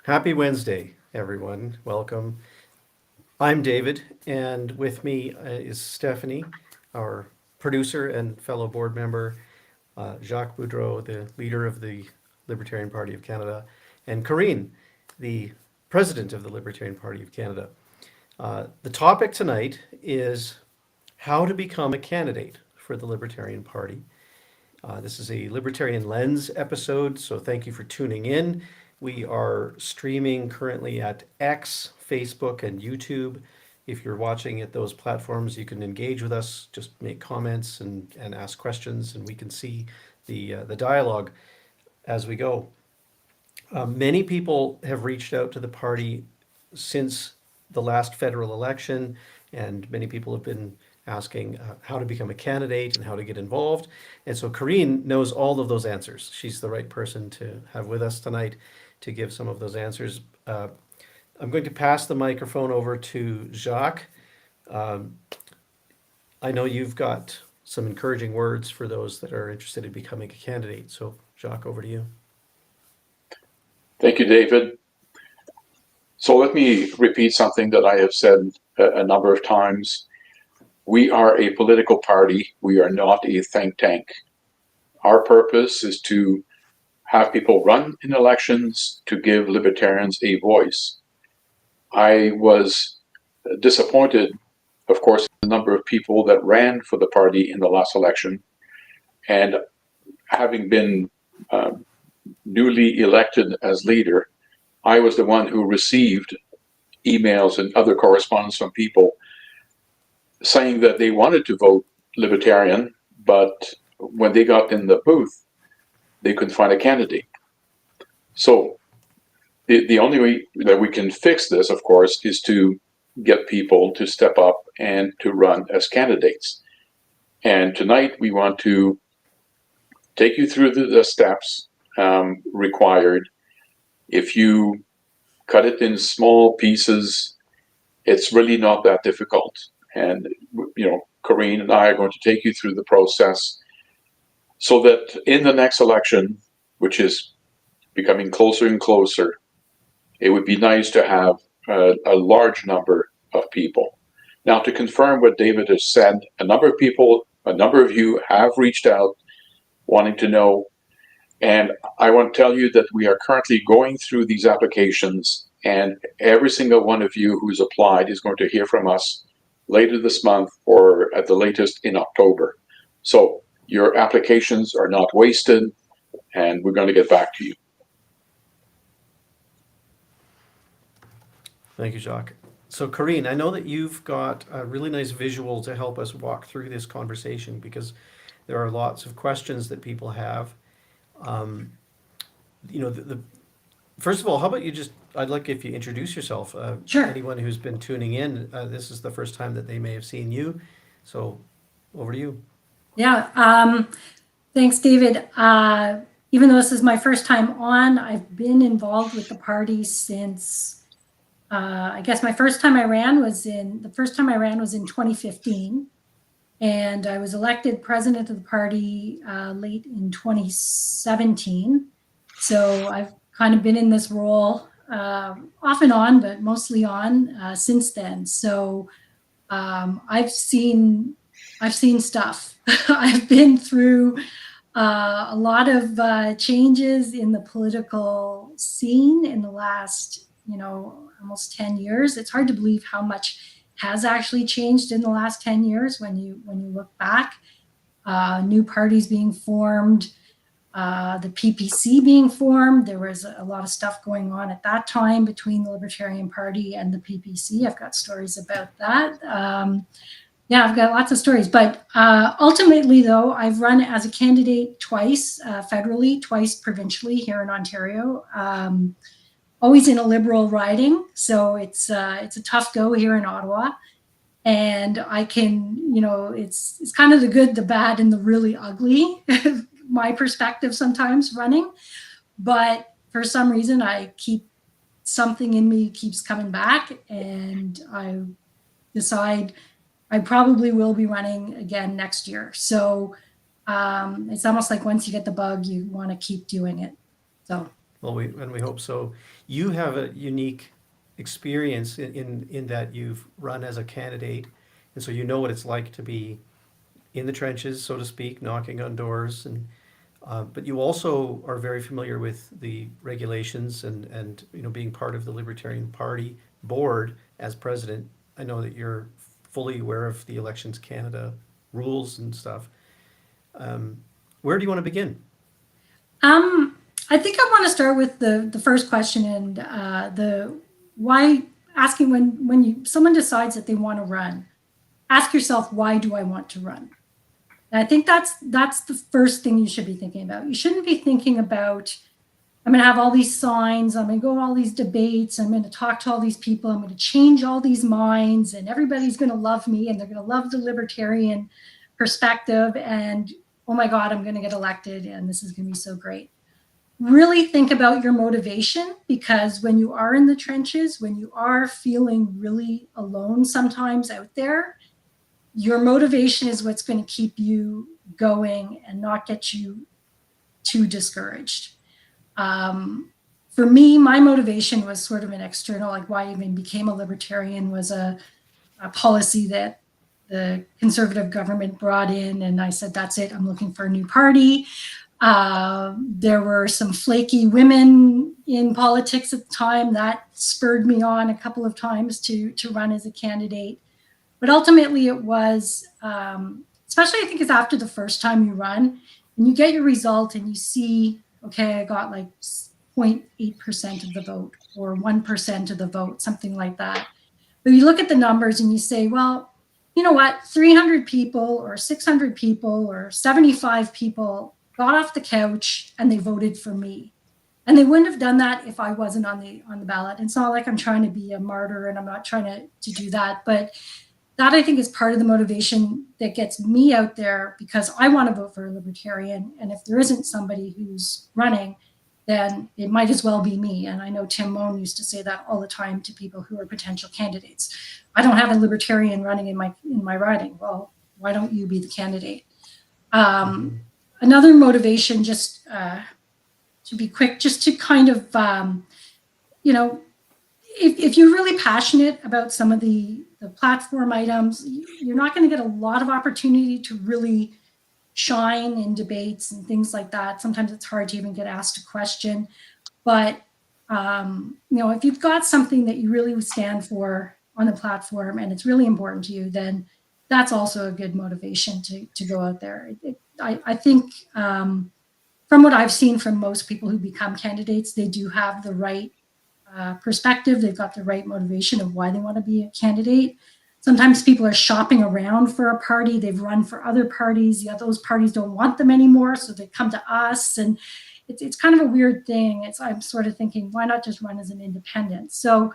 Happy Wednesday, everyone. Welcome. I'm David, and with me is Stephanie, our producer and fellow board member, Jacques Boudreau, the leader of the Libertarian Party of Canada, and Corinne, the president of the Libertarian Party of Canada. The topic tonight is how to become a candidate for the Libertarian Party. This is a Libertarian Lens episode, so thank you for tuning in. We are streaming currently at X, Facebook, and YouTube. If you're watching at those platforms, you can engage with us, just make comments and ask questions, and we can see the dialogue as we go. Many people have reached out to the party since the last federal election, and many people have been asking how to become a candidate and how to get involved. And so Corinne knows all of those answers. She's the right person to have with us tonight to give some of those answers. I'm going to pass the microphone over to Jacques. Um, I know you've got some encouraging words for those that are interested in becoming a candidate. So Jacques, over to you. Thank you, David. So let me repeat something that I have said a number of times. We are a political party. We are not a think tank. Our purpose is to have people run in elections to give libertarians a voice. I was disappointed, of course, in the number of people that ran for the party in the last election. And having been newly elected as leader, I was the one who received emails and other correspondence from people saying that they wanted to vote Libertarian, but when they got in the booth, they couldn't find a candidate. So the only way that we can fix this, of course, is to get people to step up and to run as candidates. And tonight we want to take you through the steps required. If you cut it in small pieces, it's really not that difficult. And, Corinne and I are going to take you through the process so that in the next election, which is becoming closer and closer, it would be nice to have a large number of people. Now, to confirm what David has said, a number of you have reached out wanting to know. And I want to tell you that we are currently going through these applications, and every single one of you who's applied is going to hear from us later this month or at the latest in October. So your applications are not wasted, and we're going to get back to you. Thank you, Jacques. So Corinne, I know that you've got a really nice visual to help us walk through this conversation because there are lots of questions that people have. Um, first of all, how about I'd like if you introduce yourself. Sure. Anyone who's been tuning in, this is the first time that they may have seen you. So over to you. Yeah. Thanks, David. Even though this is my first time on, I've been involved with the party since, I guess the first time I ran was in 2015. And I was elected president of the party late in 2017. So I've kind of been in this role off and on, but mostly on since then. So I've seen stuff. I've been through a lot of changes in the political scene in the last, almost 10 years. It's hard to believe how much has actually changed in the last 10 years when you look back. New parties being formed, the PPC being formed. There was a lot of stuff going on at that time between the Libertarian Party and the PPC. I've got stories about that. I've got lots of stories. But ultimately, though, I've run as a candidate twice federally, twice provincially here in Ontario. Always in a Liberal riding, so it's a tough go here in Ottawa, and I can, it's kind of the good, the bad, and the really ugly. My perspective sometimes running, but for some reason something in me keeps coming back, and I decide I probably will be running again next year. So it's almost like once you get the bug, you want to keep doing it. So. Well, we hope so. You have a unique experience in that you've run as a candidate, and so you know what it's like to be in the trenches, so to speak, knocking on doors, and but you also are very familiar with the regulations and being part of the Libertarian Party board as president. I know that you're fully aware of the Elections Canada rules and stuff. Where do you want to begin? Um, I think I want to start with the first question and the why asking when someone decides that they want to run, ask yourself, why do I want to run? And I think that's the first thing you should be thinking about. You shouldn't be thinking about, I'm going to have all these signs, I'm going to go to all these debates, I'm going to talk to all these people, I'm going to change all these minds, and everybody's going to love me, and they're going to love the libertarian perspective, and oh my God, I'm going to get elected, and this is going to be so great. Really think about your motivation, because when you are in the trenches, when you are feeling really alone sometimes out there, your motivation is what's going to keep you going and not get you too discouraged. For me, my motivation was sort of an external, like why I even became a libertarian was a policy that the conservative government brought in. And I said, that's it, I'm looking for a new party. There were some flaky women in politics at the time that spurred me on a couple of times to run as a candidate. But ultimately it was, especially I think it's after the first time you run and you get your result and you see, okay, I got like 0.8% of the vote or 1% of the vote, something like that. But you look at the numbers and you say, well, you know what, 300 people or 600 people or 75 people got off the couch and they voted for me. And they wouldn't have done that if I wasn't on the ballot. And it's not like I'm trying to be a martyr and I'm not trying to do that. But that I think is part of the motivation that gets me out there, because I want to vote for a libertarian. And if there isn't somebody who's running, then it might as well be me. And I know Tim Moen used to say that all the time to people who are potential candidates. I don't have a libertarian running in my riding. Well, why don't you be the candidate? Another motivation, just to be quick, just to kind of, if you're really passionate about some of the platform items, you're not going to get a lot of opportunity to really shine in debates and things like that. Sometimes it's hard to even get asked a question. But, if you've got something that you really stand for on the platform and it's really important to you, then that's also a good motivation to go out there. I think from what I've seen from most people who become candidates, they do have the right perspective. They've got the right motivation of why they want to be a candidate. Sometimes people are shopping around for a party. They've run for other parties. Yeah, those parties don't want them anymore, so they come to us. And it's kind of a weird thing. I'm sort of thinking, why not just run as an independent? So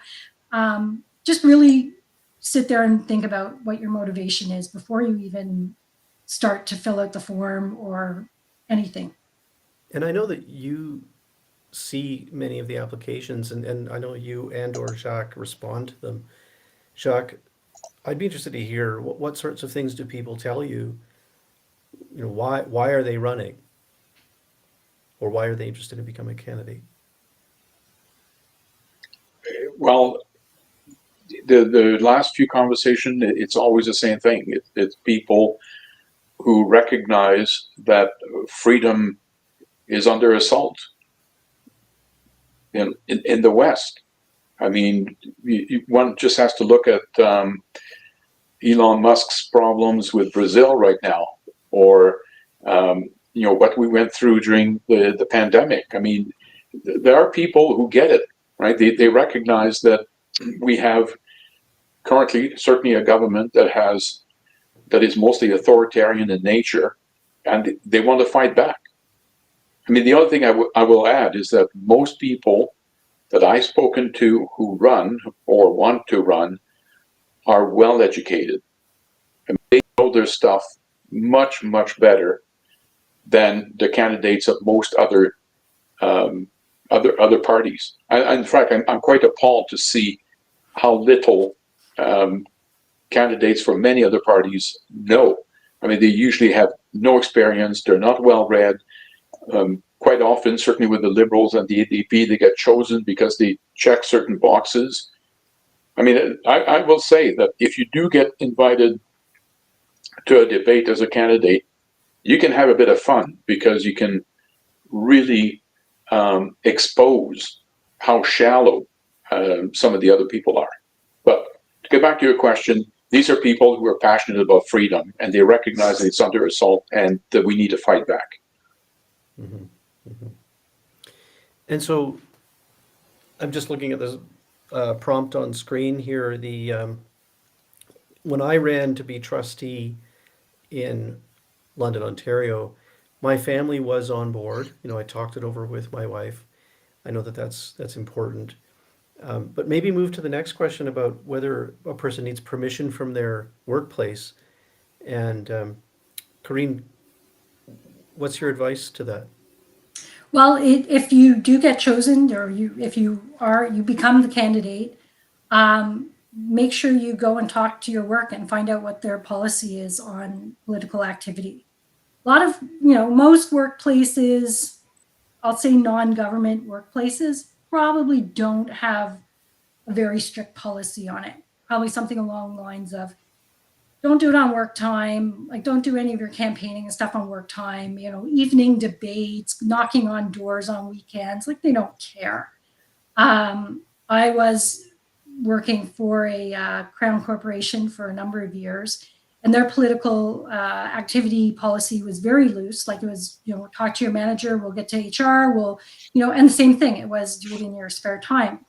just really sit there and think about what your motivation is before you even start to fill out the form or anything. And I know that you see many of the applications, and I know you and or Jacques respond to them. Jacques, I'd be interested to hear what sorts of things do people tell you, why are they running? Or why are they interested in becoming a candidate? Well, the last few conversations, it's always the same thing. It's people who recognize that freedom is under assault in the West. I mean, one just has to look at Elon Musk's problems with Brazil right now, or what we went through during the pandemic. I mean, there are people who get it, right? They recognize that we have currently certainly a government that is mostly authoritarian in nature, and they want to fight back. I mean, the other thing I will add is that most people that I've spoken to who run or want to run are well educated, and they know their stuff much, much better than the candidates of most other parties. In fact, I'm quite appalled to see how little candidates from many other parties know. I mean, they usually have no experience. They're not well read. Quite quite often, certainly with the Liberals and the EDP, they get chosen because they check certain boxes. I mean, I will say that if you do get invited to a debate as a candidate, you can have a bit of fun because you can really expose how shallow some of the other people are. But to get back to your question, these are people who are passionate about freedom, and they recognize that it's under assault and that we need to fight back. Mm-hmm. Mm-hmm. And so I'm just looking at this prompt on screen here. When I ran to be trustee in London, Ontario, my family was on board. You know, I talked it over with my wife. I know that that's important. But maybe move to the next question about whether a person needs permission from their workplace. And Corinne, what's your advice to that? Well, if you do get chosen, or if you become the candidate, make sure you go and talk to your work and find out what their policy is on political activity. A lot of, most workplaces, I'll say non-government workplaces, probably don't have a very strict policy on it. Probably something along the lines of, don't do it on work time. Like, don't do any of your campaigning and stuff on work time. Evening debates, knocking on doors on weekends. Like, they don't care. I was working for a Crown corporation for a number of years, and their political activity policy was very loose. Like, it was, talk to your manager, we'll get to HR, and the same thing. It was do it in your spare time.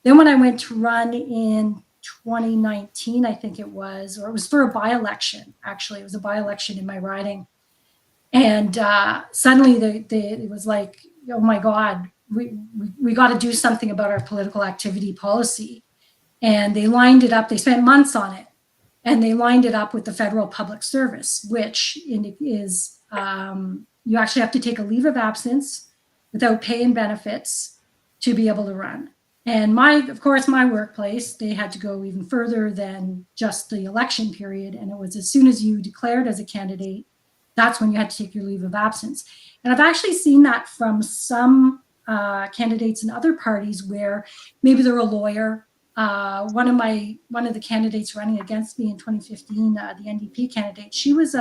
Then when I went to run in 2019, I think it was, or it was for a by-election, actually. It was a by-election in my riding. And suddenly it was like, oh my God, we got to do something about our political activity policy. And they lined it up, they spent months on it. And they lined it up with the federal public service, which is, you actually have to take a leave of absence without pay and benefits to be able to run. And of course, my workplace, they had to go even further than just the election period. And it was as soon as you declared as a candidate, that's when you had to take your leave of absence. And I've actually seen that from some candidates in other parties where maybe they're a lawyer. One of the candidates running against me in 2015, the NDP candidate, she was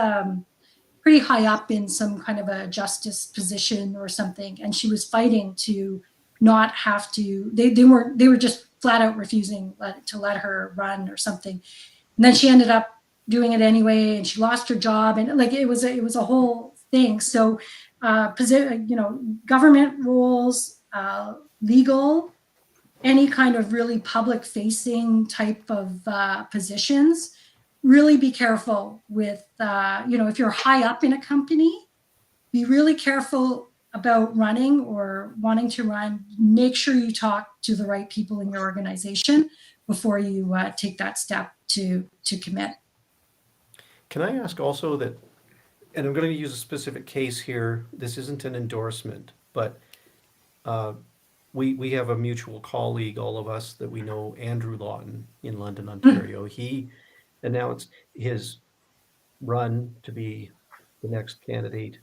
pretty high up in some kind of a justice position or something. And she was fighting to not have to, they were just flat out refusing to let her run or something. And then she ended up doing it anyway, and she lost her job, and like it was a whole thing. So government roles, legal, any kind of really public facing type of positions, really be careful with if you're high up in a company, be really careful about running or wanting to run. Make sure you talk to the right people in your organization before you take that step to commit. Can I ask also that, and I'm going to use a specific case here, this isn't an endorsement, but we have a mutual colleague, all of us that we know, Andrew Lawton in London, Ontario. He announced his run to be the next candidate.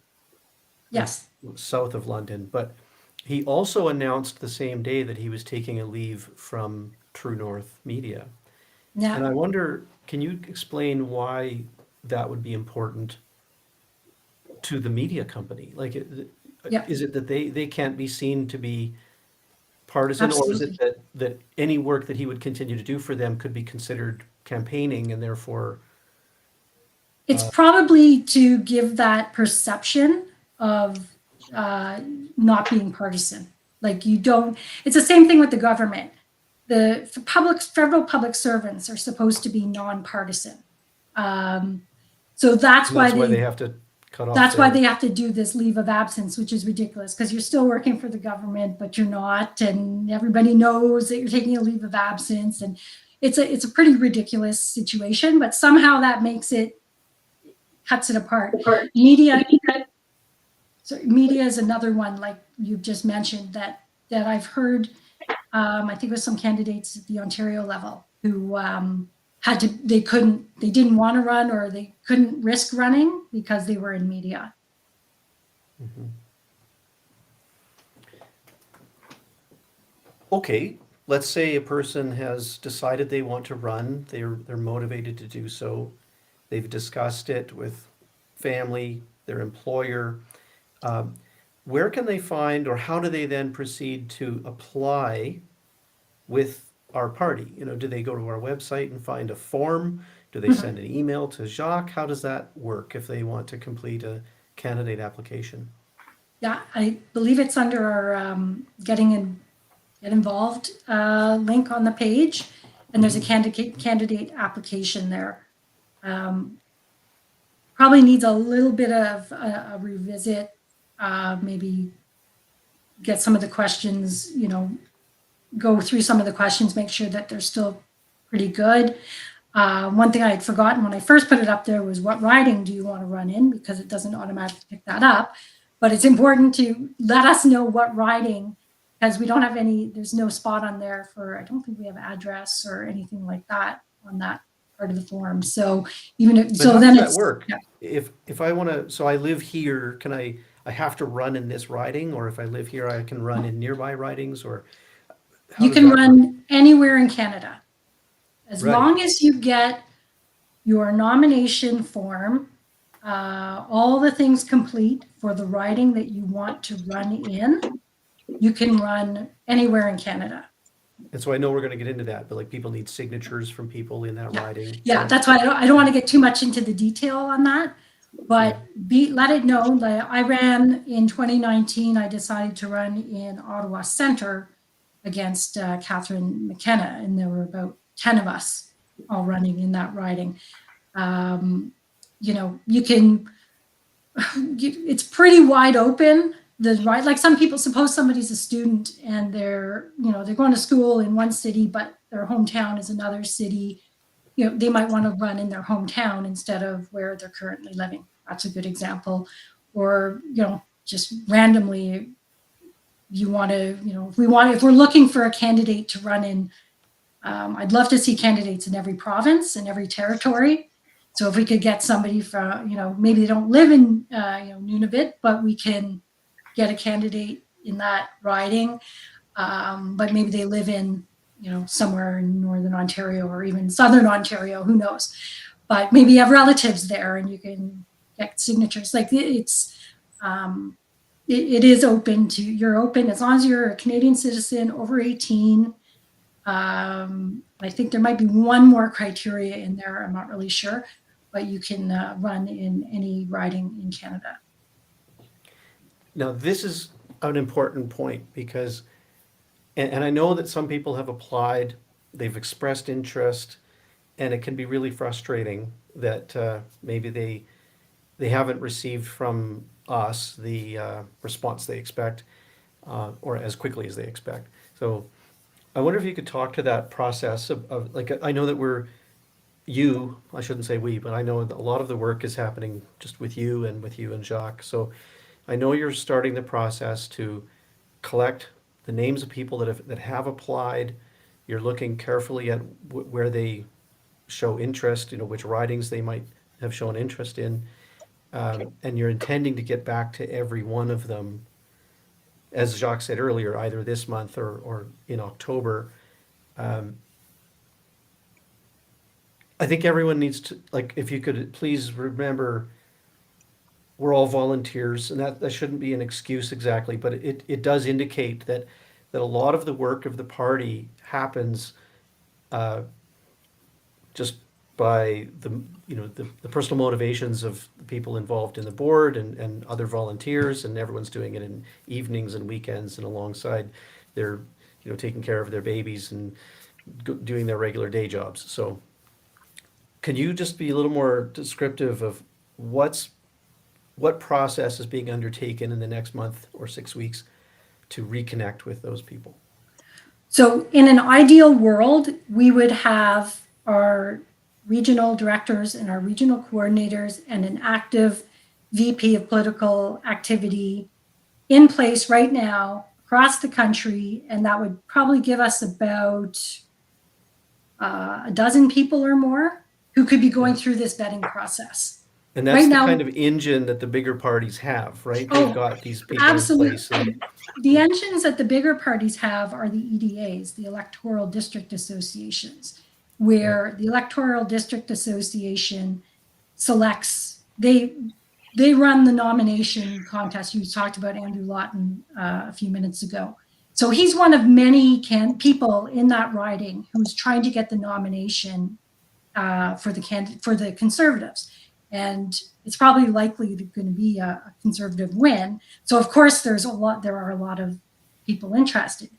Yes. South of London, but he also announced the same day that he was taking a leave from True North Media. Yeah. And I wonder, can you explain why that would be important to the media company? Like, is it that they can't be seen to be partisan, Absolutely. or is it that any work that he would continue to do for them could be considered campaigning, and therefore it's probably to give that perception of not being partisan. Like, it's the same thing with the government. The federal public servants are supposed to be nonpartisan. So that's why they have to cut off. That's why they have to do this leave of absence, which is ridiculous, because you're still working for the government, but you're not, and everybody knows that you're taking a leave of absence, and it's a pretty ridiculous situation. But somehow that cuts it apart. Media is another one, like you've just mentioned, that I've heard. I think it was some candidates at the Ontario level who they didn't want to run, or they couldn't risk running because they were in media. Mm-hmm. okay, let's say a person has decided they want to run, they're motivated to do so. They've discussed it with family, their employer. Um, where can they find, or how do they then proceed to apply with our party? You know, do they go to our website and find a form? Do they Mhm. send an email to Jacques? How does that work if they want to complete a candidate application? Yeah, I believe it's under our get involved link on the page, and there's a Mhm. candidate application there. Um, Probably needs a little bit of a revisit, maybe get some of the questions, go through some of the questions, make sure that they're still pretty good. One thing I had forgotten when I first put it up there was what riding do you want to run in, because it doesn't automatically pick that up. But it's important to let us know what riding, because we don't have there's no spot on there for, I don't think we have address or anything like that on that part of the form. So But so how then does that it's, work? yeah, If I want to, so I live here, I have to run in this riding, or if I live here, I can run in nearby ridings, or how you does can that work? run anywhere in Canada as Right. long as you get your nomination form, all the things complete for the riding that you want to run in. You can run anywhere in Canada. And so I know we're going to get into that, but like people need signatures from people in that Yeah, riding. yeah. So That's why I don't want to get too much into the detail on that, yeah, but let it know that I ran in 2019. I decided to run in Ottawa Centre against Catherine McKenna, and there were about 10 of us all running in that riding. Um, you can it's pretty wide open. The right, like some people, suppose somebody's a student and they're going to school in one city, but their hometown is another city. They might want to run in their hometown instead of where they're currently living. That's a good example. Or, just randomly, you want to, if we're looking for a candidate to run in, I'd love to see candidates in every province and every territory. So if we could get somebody from, maybe they don't live in, Nunavut, but we can get a candidate in that riding. But maybe they live in, somewhere in Northern Ontario or even Southern Ontario, who knows? But maybe you have relatives there and you can get signatures. Like it is open you're open as long as you're a Canadian citizen over 18. I think there might be one more criteria in there. I'm not really sure, but you can run in any riding in Canada. now this is an important point because, and I know that some people have applied, they've expressed interest, and it can be really frustrating that maybe they haven't received from us the response they expect, or as quickly as they expect. So I wonder if you could talk to that process of like, I know that I shouldn't say we, but I know that a lot of the work is happening just with you and Jacques. So I know you're starting the process to collect the names of people that have applied. You're looking carefully at where they show interest, which ridings they might have shown interest in. And you're intending to get back to every one of them, as Jacques said earlier, either this month or in October. Um, I think everyone needs to, like, if you could please remember, we're all volunteers, and that shouldn't be an excuse exactly, but it does indicate that a lot of the work of the party happens uh, just by the personal motivations of the people involved in the board and other volunteers, and everyone's doing it in evenings and weekends and alongside their, taking care of their babies and doing their regular day jobs. So can you just be a little more descriptive of what process is being undertaken in the next month or 6 weeks to reconnect with those people? So in an ideal world, we would have our regional directors and our regional coordinators and an active VP of political activity in place right now across the country. And that would probably give us about a dozen people or more who could be going Yeah. through this vetting process. And that's Right the now, kind of engine that the bigger parties have, right? They've oh, got these people in place. absolutely. The engines that the bigger parties have are the EDAs, the electoral district associations, where the electoral district association selects, they run the nomination contest. You talked about Andrew Lawton a few minutes ago. So he's one of many people in that riding who's trying to get the nomination for the Conservatives, and it's probably likely going to be a Conservative win. So of course there are a lot of people interested.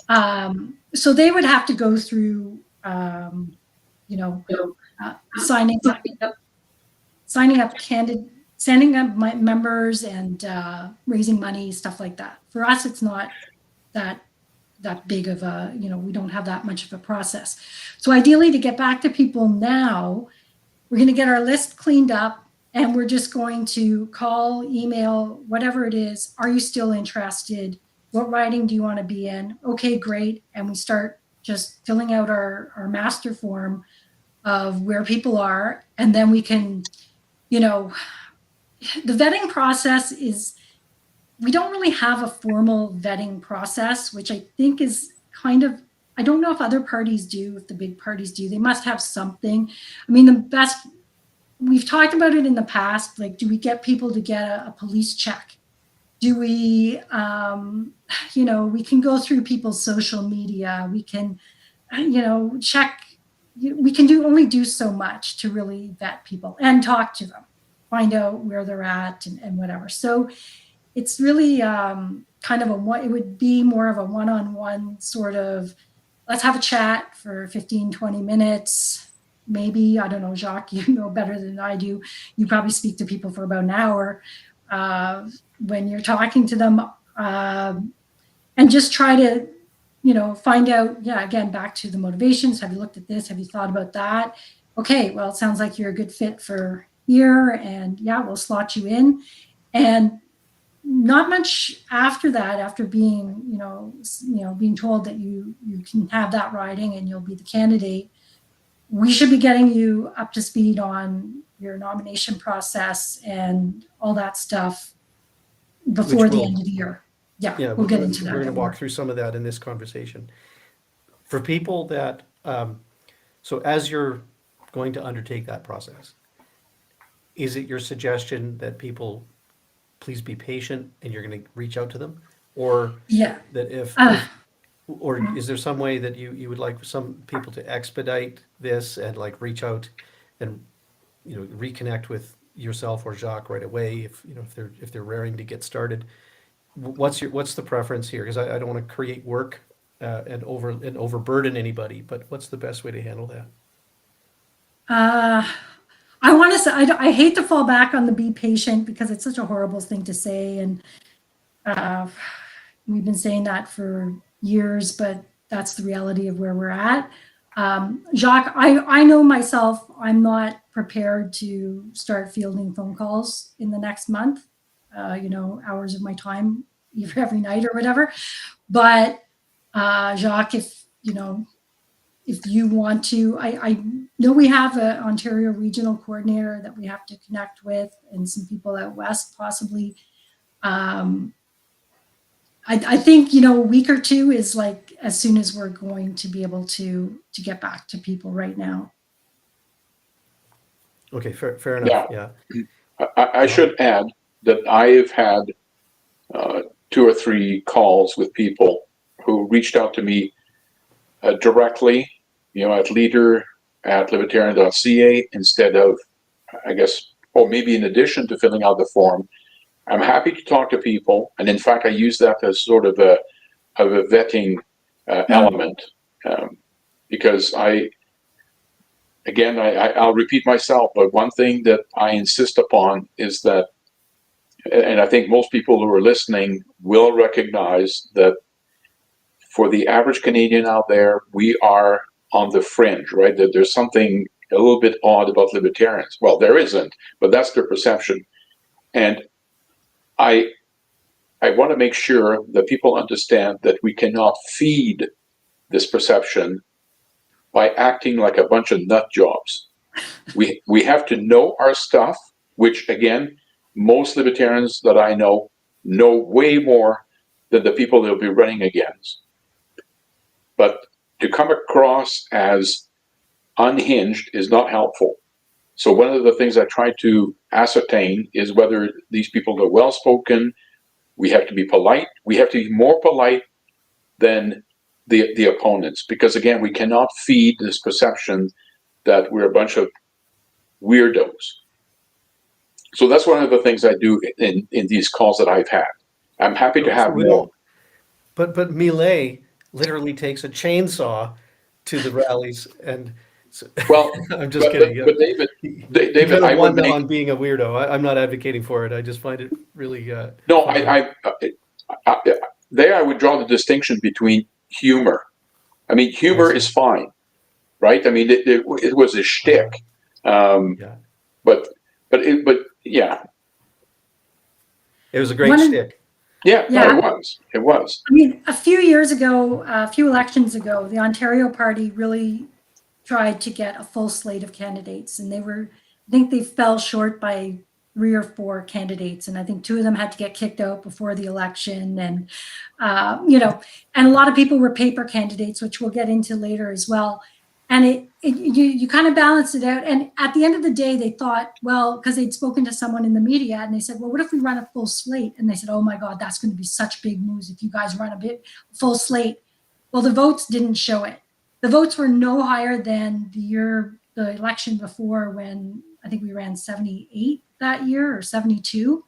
So they would have to go through, you know, signing up sending up members and raising money, stuff like that. For us, it's not that big of a, we don't have that much of a process. So ideally, to get back to people now, we're going to get our list cleaned up, and we're just going to call, email, whatever it is. Are you still interested? What riding do you want to be in? Okay, great. And we start just filling out our master form of where people are. And then we can, the vetting process is, we don't really have a formal vetting process, which I think is kind of, I don't know if other parties do, if the big parties do. They must have something. I mean, we've talked about it in the past, like, do we get people to get a police check? Do we, we can go through people's social media. We can, check. We can only do so much to really vet people and talk to them, find out where they're at and whatever. So it's really kind of it would be more of a one-on-one sort of, let's have a chat for 15, 20 minutes. Maybe, I don't know, Jacques, you know better than I do. You probably speak to people for about an hour when you're talking to them, and just try to, find out, again, back to the motivations. Have you looked at this? Have you thought about that? Okay, well, it sounds like you're a good fit for here, and we'll slot you in. And not much after that, after being, being told that you can have that riding and you'll be the candidate, we should be getting you up to speed on your nomination process and all that stuff before the end of the year. Yeah, we'll get into that. We're going to walk through some of that in this conversation. For people that, so as you're going to undertake that process, is it your suggestion that people please be patient and you're going to reach out to them? Or that or is there some way that you would like some people to expedite this and like reach out and, reconnect with yourself or Jacques right away if they're raring to get started? What's the preference here? Because I don't want to create work and overburden anybody, but what's the best way to handle that? I want to say, I hate to fall back on the be patient because it's such a horrible thing to say. And we've been saying that for years, but that's the reality of where we're at. Jacques, I know myself, I'm not prepared to start fielding phone calls in the next month, hours of my time, either every night or whatever. But Jacques, if you want to, I know we have an Ontario regional coordinator that we have to connect with and some people out west possibly. I think, a week or two is like as soon as we're going to be able to get back to people right now. Okay, fair enough. Yeah. I should add that I've had 2 or 3 calls with people who reached out to me directly, at leader at libertarian.ca instead of, I guess, or maybe in addition to filling out the form. I'm happy to talk to people, and in fact, I use that as sort of a vetting element because I'll repeat myself, but one thing that I insist upon is that, and I think most people who are listening will recognize that for the average Canadian out there, we are on the fringe, right? That there's something a little bit odd about libertarians. Well, there isn't, but that's their perception. And I want to make sure that people understand that we cannot feed this perception by acting like a bunch of nut jobs. We have to know our stuff. which again, most libertarians that I know way more than the people they'll be running against. But to come across as unhinged is not helpful. So one of the things I try to ascertain is whether these people are well-spoken. We have to be polite. We have to be more polite than the opponents, because again, we cannot feed this perception that we're a bunch of weirdos. So that's one of the things I do in these calls that I've had. I'm happy to have we more. but Millet literally takes a chainsaw to the rallies, and so, Well, I'm just but kidding. David, He David, kind I of would won make on being a weirdo. I'm not advocating for it. I just find it really no. funny. There I would draw the distinction between humor. I mean, humor see. is fine, right? I mean, it was a shtick, Yeah, but yeah, it was a great One of- shtick. yeah, no, Yeah. it was. I mean, a few years ago, a few elections ago, the Ontario Party really tried to get a full slate of candidates, and I think they fell short by 3 or 4 candidates, and I think 2 of them had to get kicked out before the election, and and a lot of people were paper candidates, which we'll get into later as well. And you kind of balance it out. And at the end of the day, they thought, well, because they'd spoken to someone in the media and they said, well, what if we run a full slate? And they said, oh my God, that's going to be such big news if you guys run a full slate. Well, the votes didn't show it. The votes were no higher than the election before, when I think we ran 78 that year or 72.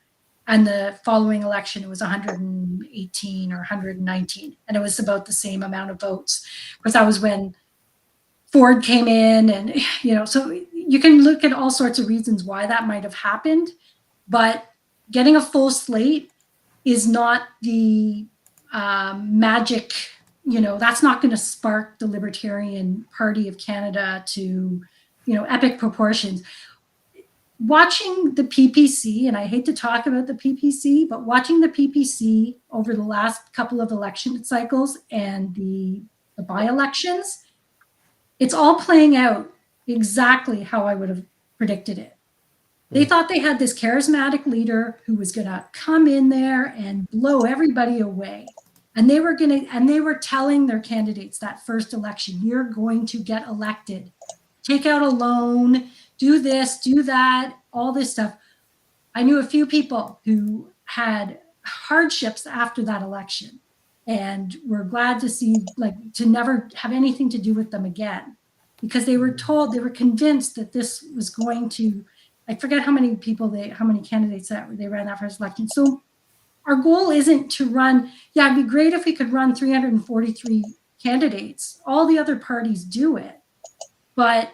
And the following election, it was 118 or 119. And it was about the same amount of votes. Because that was when Ford came in, and so you can look at all sorts of reasons why that might have happened, but getting a full slate is not the magic. That's not going to spark the Libertarian Party of Canada to epic proportions. Watching the PPC, and I hate to talk about the PPC, but watching the PPC over the last couple of election cycles and the by-elections, it's all playing out exactly how I would have predicted it. They thought they had this charismatic leader who was going to come in there and blow everybody away. And they were telling their candidates that first election, you're going to get elected. Take out a loan, do this, do that, all this stuff. I knew a few people who had hardships after that election, and were glad to never have anything to do with them again, because they were convinced that this was going to, I forget how many candidates that they ran that first election. So our goal isn't to run, it'd be great if we could run 343 candidates. All the other parties do it. But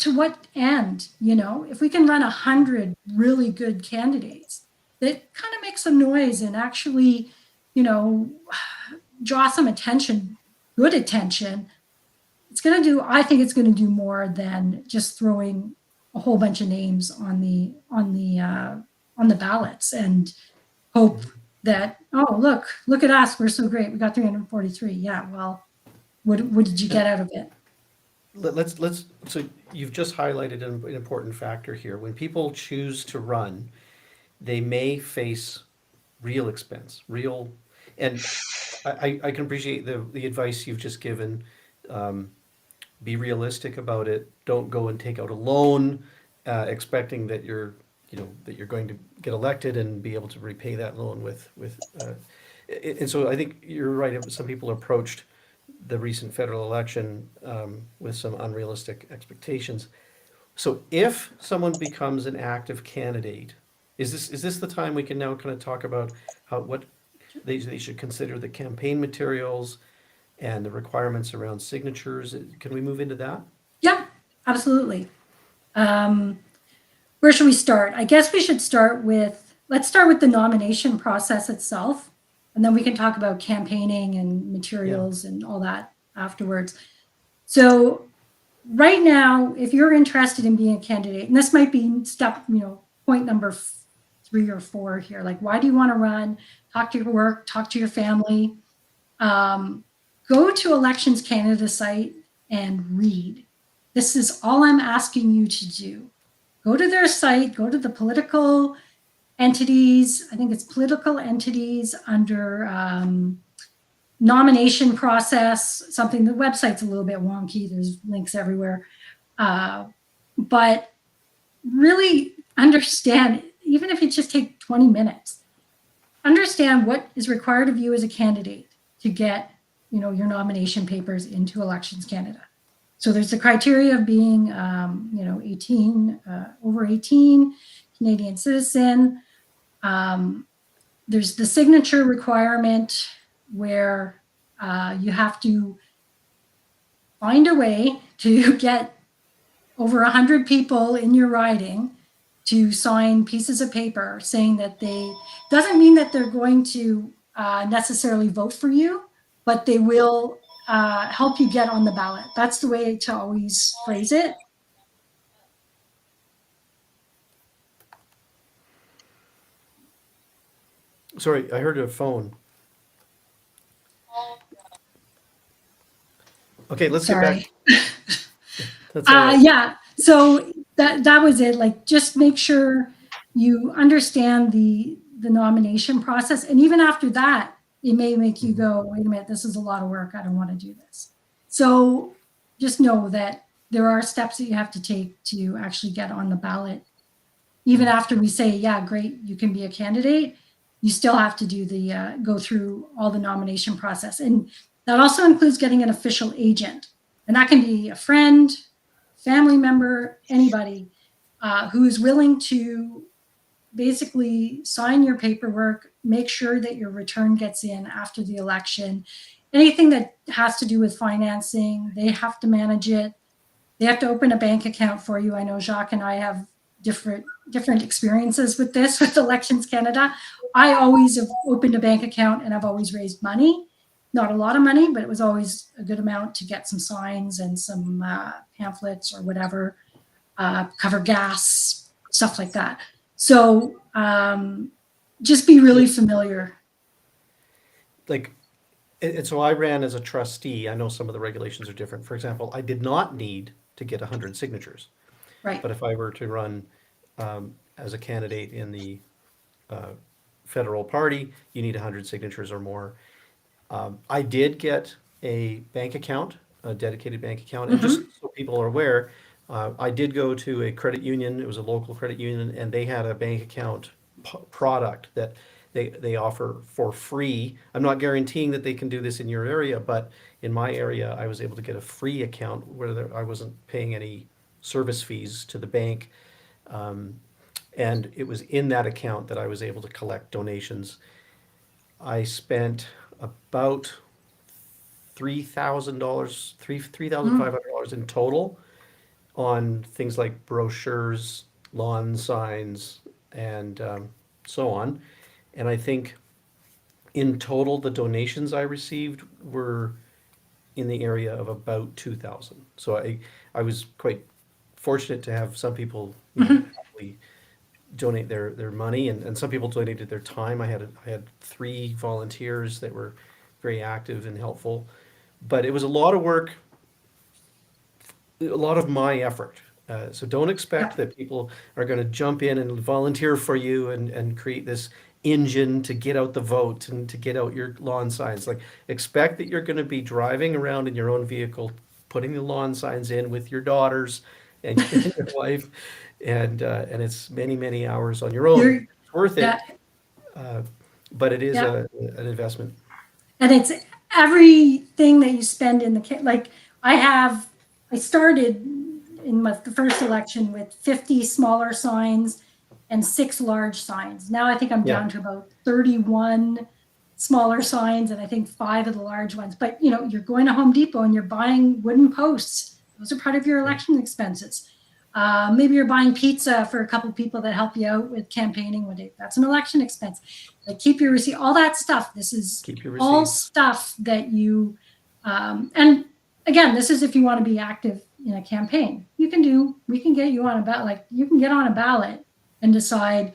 to what end? If we can run 100 really good candidates that kind of make some noise and actually draw some attention, good attention, I think it's going to do more than just throwing a whole bunch of names on the ballots and hope that, oh, look at us, we're so great, we got 343. Yeah, well, what did you get out of it? So you've just highlighted an important factor here. When people choose to run, they may face real expense, and I can appreciate the advice you've just given. Be realistic about it. Don't go and take out a loan, expecting that you're going to get elected and be able to repay that loan with. And so I think you're right. Some people approached the recent federal election with some unrealistic expectations. So if someone becomes an active candidate, is this the time we can now kind of talk about what they should consider the campaign materials and the requirements around signatures? Can we move into that? Yeah, absolutely. Where should we start? I guess we should let's start with the nomination process itself, and then we can talk about campaigning and materials and all that afterwards. So right now, if you're interested in being a candidate, and this might be point number 3 or 4 here, like, why do you want to run? Talk to your work, talk to your family. Go to Elections Canada site and read. This is all I'm asking you to do. go to their site, go to the political entities. I think it's political entities under nomination process, something, the website's a little bit wonky. There's links everywhere. But really understand, even if you just take 20 minutes, understand what is required of you as a candidate to get, your nomination papers into Elections Canada. So there's the criteria of being, 18, over 18, Canadian citizen. There's the signature requirement where you have to find a way to get over 100 people in your riding to sign pieces of paper saying that doesn't mean that they're going to necessarily vote for you, but they will help you get on the ballot. That's the way to always phrase it. Sorry, I heard a phone. Okay, let's get back. That's all right. Yeah, so that was it. Like, just make sure you understand the nomination process. And even after that, it may make you go, wait a minute, this is a lot of work. I don't want to do this. So just know that there are steps that you have to take to actually get on the ballot. Even after we say, yeah, great, you can be a candidate, you still have to do go through all the nomination process. And that also includes getting an official agent. And that can be a friend, family member, anybody who is willing to basically sign your paperwork, make sure that your return gets in after the election. Anything that has to do with financing, they have to manage it. They have to open a bank account for you. I know Jacques and I have different experiences with this, with Elections Canada. I always have opened a bank account and I've always raised money. Not a lot of money, but it was always a good amount to get some signs and some pamphlets or whatever, cover gas, stuff like that. So just be really familiar. Like, and so I ran as a trustee. I know some of the regulations are different. For example, I did not need to get 100 signatures. Right. But if I were to run as a candidate in the federal party, you need 100 signatures or more. I did get a bank account, a dedicated bank account. And just so people are aware, I did go to a credit union. It was a local credit union, and they had a bank account product that they offer for free. I'm not guaranteeing that they can do this in your area, but in my area, I was able to get a free account where I wasn't paying any service fees to the bank. And it was in that account that I was able to collect donations. I spent about $3,000, $3,500 in total on things like brochures, lawn signs, and so on. And I think in total, the donations I received were in the area of about 2,000. So I was quite fortunate to have some people actually donate their money, and some people donated their time. I had 3 volunteers that were very active and helpful, but it was a lot of work, a lot of my effort. So don't expect that people are going to jump in and volunteer for you and create this engine to get out the vote and to get out your lawn signs. Like, expect that you're going to be driving around in your own vehicle, putting the lawn signs in with your daughters and your wife, and it's many hours on your own. It's worth it, but it is an investment. And it's everything that you spend in like I started in the first election with 50 smaller signs and 6 large signs. Now I think I'm down to about 31 smaller signs and I think 5 of the large ones. But you're going to Home Depot and you're buying wooden posts. Those are part of your election expenses. Maybe you're buying pizza for a couple of people that help you out with campaigning one day. That's an election expense. Like, keep your receipt, all that stuff. This is all stuff that you, and again, this is if you want to be active in a campaign. We can get you on a ballot. Like, you can get on a ballot and decide,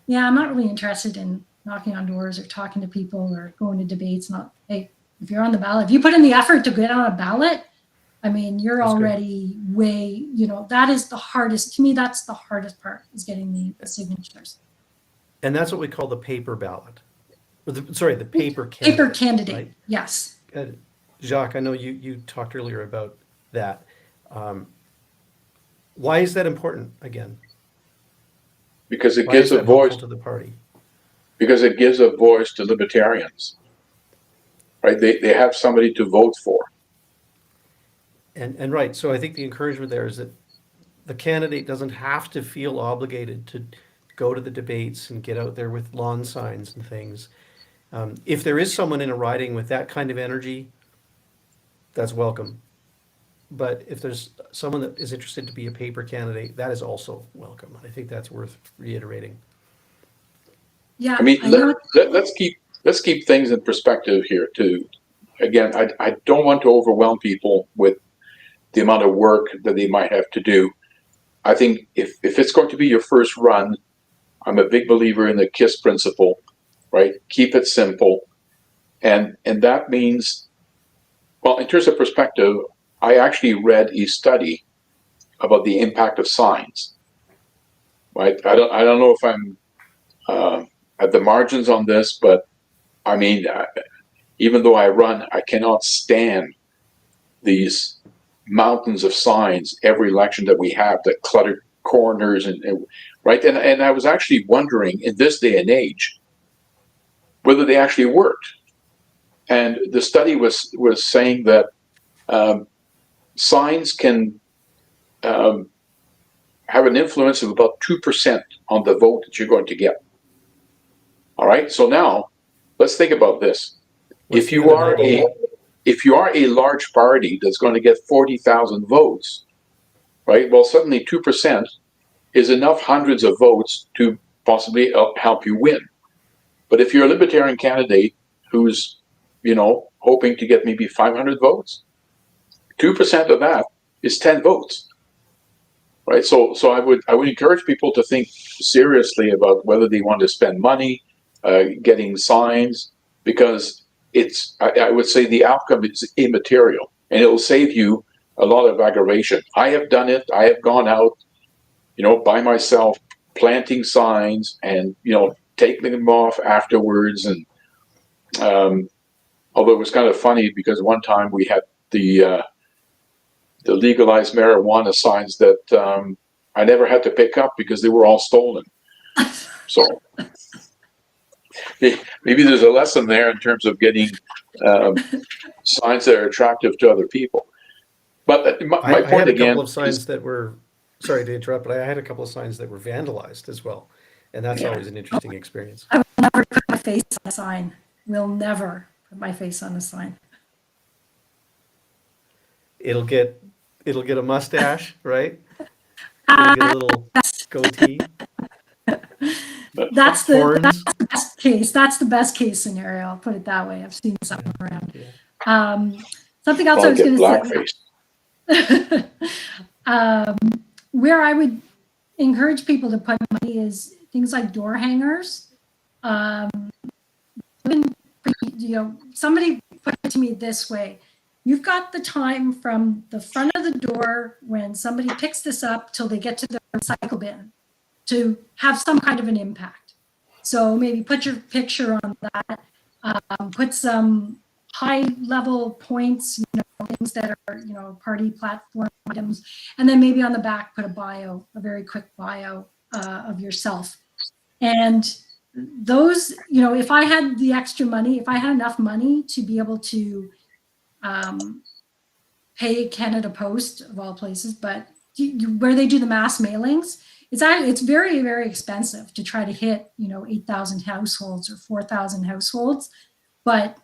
yeah, I'm not really interested in knocking on doors or talking to people or going to debates. Hey, if you're on the ballot, if you put in the effort to get on a ballot, I mean, you're That's good. already way, that is the hardest, to me, that's the hardest part, is getting the signatures. And that's what we call the paper ballot. Or the paper Paper candidate, candidate, right? yes. Jacques, I know you talked earlier about that. Why is that important again? Because it Why gives is a that helpful voice. to the party? Because it gives a voice to libertarians, right? They have somebody to vote for. And right, so I think the encouragement there is that the candidate doesn't have to feel obligated to go to the debates and get out there with lawn signs and things. If there is someone in a riding with that kind of energy, that's welcome. But if there's someone that is interested to be a paper candidate, that is also welcome. I think that's worth reiterating. Yeah, I mean, I know. let's keep things in perspective here too. Again, I don't want to overwhelm people with the amount of work that they might have to do. I think if it's going to be your first run, I'm a big believer in the KISS principle, right? Keep it simple. And that means, well, in terms of perspective, I actually read a study about the impact of signs, right? I don't know if I'm at the margins on this, but I mean, even though I run, I cannot stand these mountains of signs every election that we have that clutter corners and right. And I was actually wondering in this day and age whether they actually worked. And the study was saying that signs can have an influence of about 2% on the vote that you're going to get. All right. So now let's think about this. If you are a large party that's going to get 40,000 votes, right? Well, suddenly 2% is enough hundreds of votes to possibly help you win. But if you're a libertarian candidate who's, hoping to get maybe 500 votes, 2% of that is 10 votes, right? So I would encourage people to think seriously about whether they want to spend money getting signs, because I would say the outcome is immaterial and it will save you a lot of aggravation. I have done it. I have gone out, by myself, planting signs and, taking them off afterwards. And although it was kind of funny because one time we had the legalized marijuana signs that I never had to pick up because they were all stolen. So maybe there's a lesson there in terms of getting signs that are attractive to other people. But my I point had a again couple of signs is, that were, sorry to interrupt, but I had a couple of signs that were vandalized as well. And that's always an interesting experience. I will never put my face on a sign. Will never put my face on a sign. It'll get a mustache, right? It'll get a little goatee. That's Horns. the best case. That's the best case scenario. I'll put it that way. I've seen something around. Yeah. Something else I was going to blackface. say. Where I would encourage people to put money is things like door hangers. Somebody put it to me this way. You've got the time from the front of the door when somebody picks this up till they get to the recycle bin to have some kind of an impact. So maybe put your picture on that, put some high level points, things that are, party platform items, and then maybe on the back, put a very quick bio of yourself. And those, if I had the extra money, if I had enough money to be able to pay Canada Post of all places, but where they do the mass mailings, it's very, very expensive to try to hit, 8,000 households or 4,000 households. But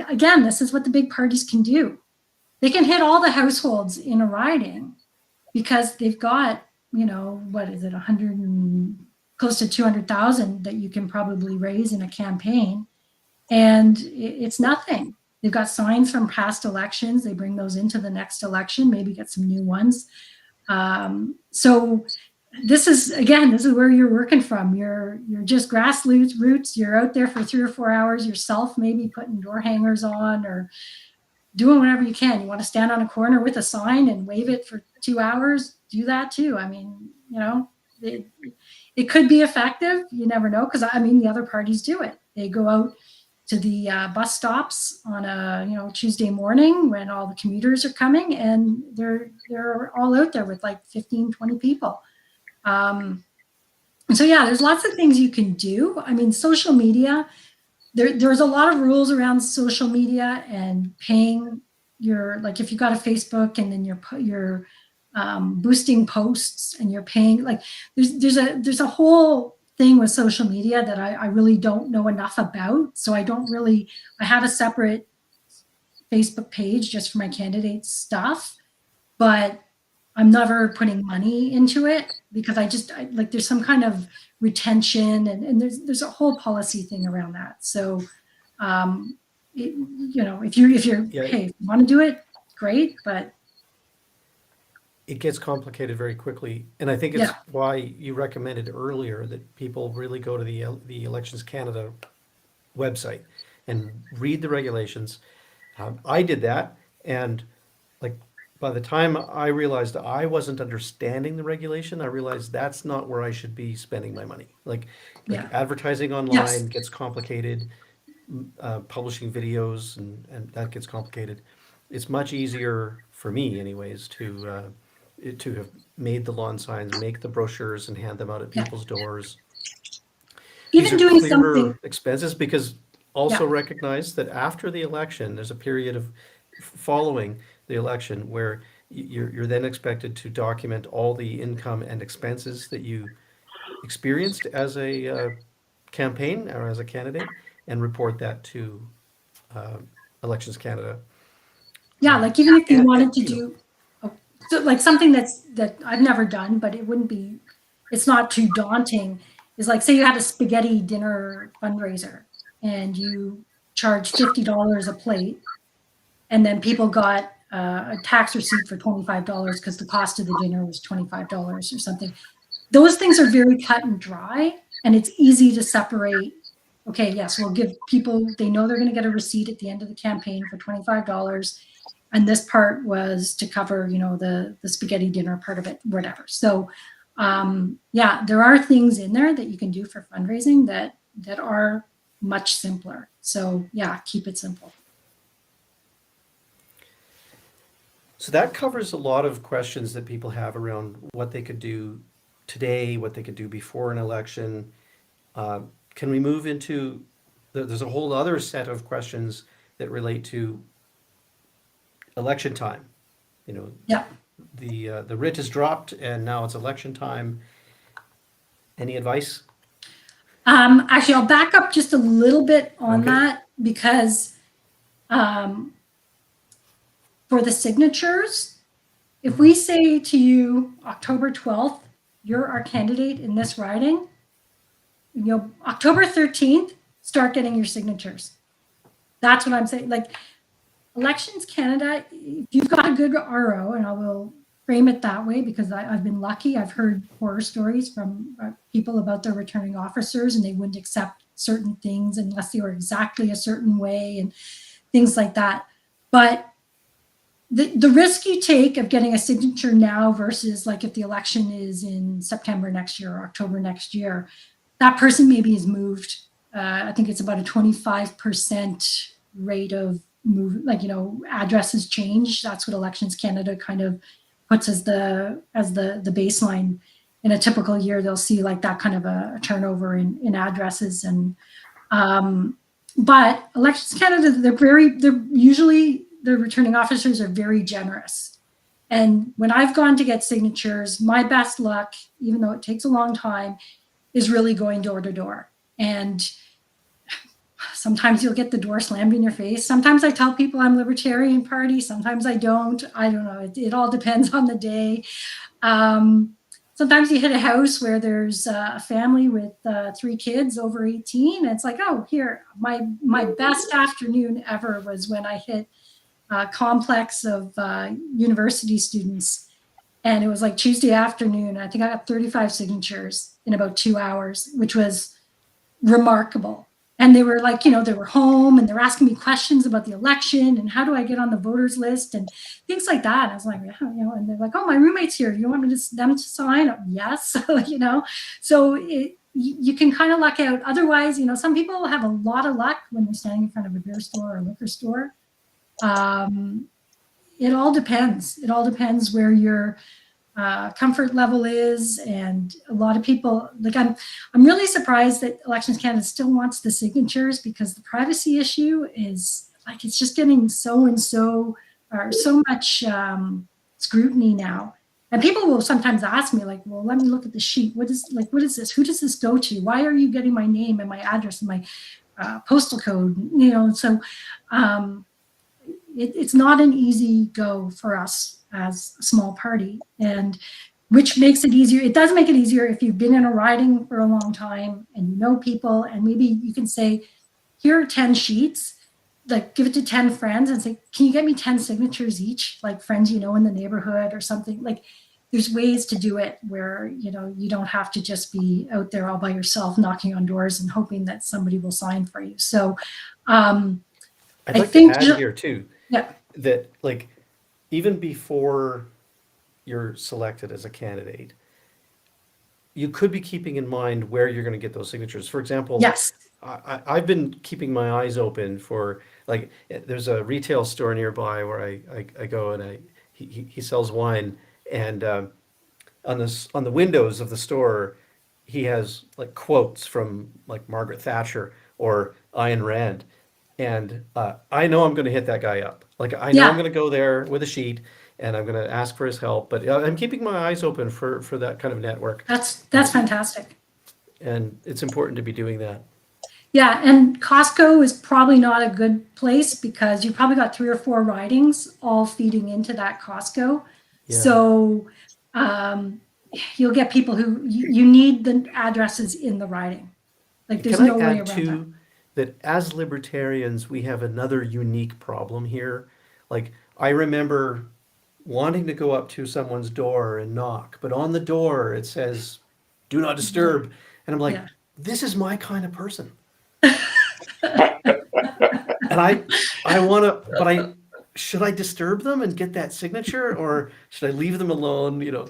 again, this is what the big parties can do. They can hit all the households in a riding because they've got, what is it, 100 and close to 200,000 that you can probably raise in a campaign. And it's nothing. They've got signs from past elections. They bring those into the next election, maybe get some new ones. So this is where you're working from. You're just grassroots. You're out there for 3 or 4 hours yourself, maybe putting door hangers on or doing whatever you can. You want to stand on a corner with a sign and wave it for 2 hours, do that too. I mean, it could be effective. You never know, because I mean, the other parties do it. They go out to the bus stops on a Tuesday morning when all the commuters are coming, and they're all out there with like 15, 20 people. So yeah, there's lots of things you can do. I mean, social media, there's a lot of rules around social media and paying like if you got a Facebook and then you're boosting posts and you're paying, like there's a whole thing with social media that I really don't know enough about. So I have a separate Facebook page just for my candidate stuff, but I'm never putting money into it because like there's some kind of retention and there's a whole policy thing around that. So, if you're hey, if you want to do it, great, but it gets complicated very quickly. And I think it's why you recommended earlier that people really go to the Elections Canada website and read the regulations. I did that, and like by the time I realized I wasn't understanding the regulation, I realized that's not where I should be spending my money. Like advertising online gets complicated, publishing videos and that gets complicated. It's much easier for me, anyways, to have made the lawn signs, make the brochures, and hand them out at people's doors. Even These are doing clearer something expenses, because also recognize that after the election, there's a period of following the election where you're then expected to document all the income and expenses that you experienced as a campaign or as a candidate, and report that to Elections Canada. Yeah, like even if you wanted to you know, do, so like something that I've never done, but it's not too daunting, is like, say you had a spaghetti dinner fundraiser and you charge $50 a plate, and then people got a tax receipt for $25 because the cost of the dinner was $25 or something. Those things are very cut and dry, and it's easy to separate. Okay, yes, we'll give people, they know they're going to get a receipt at the end of the campaign for $25. And this part was to cover, the spaghetti dinner part of it, whatever. So, there are things in there that you can do for fundraising that are much simpler. So, keep it simple. So that covers a lot of questions that people have around what they could do today, what they could do before an election. Can we move into, there's a whole other set of questions that relate to election time. The writ is dropped and now it's election time. Any advice? Actually, I'll back up just a little bit on that, because for the signatures, if we say to you October 12th, you're our candidate in this riding, October 13th, start getting your signatures. That's what I'm saying. Like, Elections Canada, if you've got a good RO, and I will frame it that way because I've been lucky. I've heard horror stories from people about their returning officers, and they wouldn't accept certain things unless they were exactly a certain way and things like that. But the risk you take of getting a signature now versus like if the election is in September next year or October next year, that person maybe has moved. I think it's about a 25% rate of move, addresses change. That's what Elections Canada kind of puts as the baseline. In a typical year, they'll see like that kind of a turnover in addresses. And but Elections Canada, they're usually, the returning officers are very generous. And when I've gone to get signatures, my best luck, even though it takes a long time, is really going door to door. And sometimes you'll get the door slammed in your face. Sometimes I tell people I'm Libertarian Party. Sometimes I don't. I don't know. It all depends on the day. Sometimes you hit a house where there's a family with 3 kids over 18. And it's like, oh, here, my best afternoon ever was when I hit a complex of university students. And it was like Tuesday afternoon. I think I got 35 signatures in about 2 hours, which was remarkable. And they were like, they were home and they're asking me questions about the election and how do I get on the voters list and things like that. I was like, yeah, and they're like, oh, my roommate's here. You want me to them to sign? Yes, So you can kind of luck out. Otherwise, some people have a lot of luck when they're standing in front of a beer store or a liquor store. It all depends. It all depends where your comfort level is, and a lot of people like I'm really surprised that Elections Canada still wants the signatures, because the privacy issue is like it's just getting so much scrutiny now. And people will sometimes ask me like, well, let me look at the sheet. What is this? Who does this go to? Why are you getting my name and my address and my postal code? So it's not an easy go for us as a small party, and which makes it easier. It does make it easier if you've been in a riding for a long time and you know people, and maybe you can say, here are 10 sheets, like give it to 10 friends and say, can you get me 10 signatures each, like friends in the neighborhood or something. Like there's ways to do it where you don't have to just be out there all by yourself knocking on doors and hoping that somebody will sign for you. So I'd like to add here too, yeah, that like even before you're selected as a candidate, you could be keeping in mind where you're going to get those signatures. For example, yes, I've been keeping my eyes open for, like, there's a retail store nearby where I go, and he sells wine, and on the windows of the store he has like quotes from like Margaret Thatcher or Ayn Rand, and I know I'm going to hit that guy up. Like I know I'm yeah. going to go there with a sheet and I'm going to ask for his help. But I'm keeping my eyes open for that kind of network, That's fantastic. and it's important to be doing that. Yeah, and Costco is probably not a good place because you probably got 3 or 4 ridings all feeding into that Costco. Yeah. So you'll get people who you need the addresses in the riding. Like there's Can I no way add around that. too that as libertarians we have another unique problem here? Like I remember wanting to go up to someone's door and knock, but on the door it says "Do not disturb," and I'm like, Yeah. this is my kind of person. And I want to, but should I disturb them and get that signature, or should I leave them alone?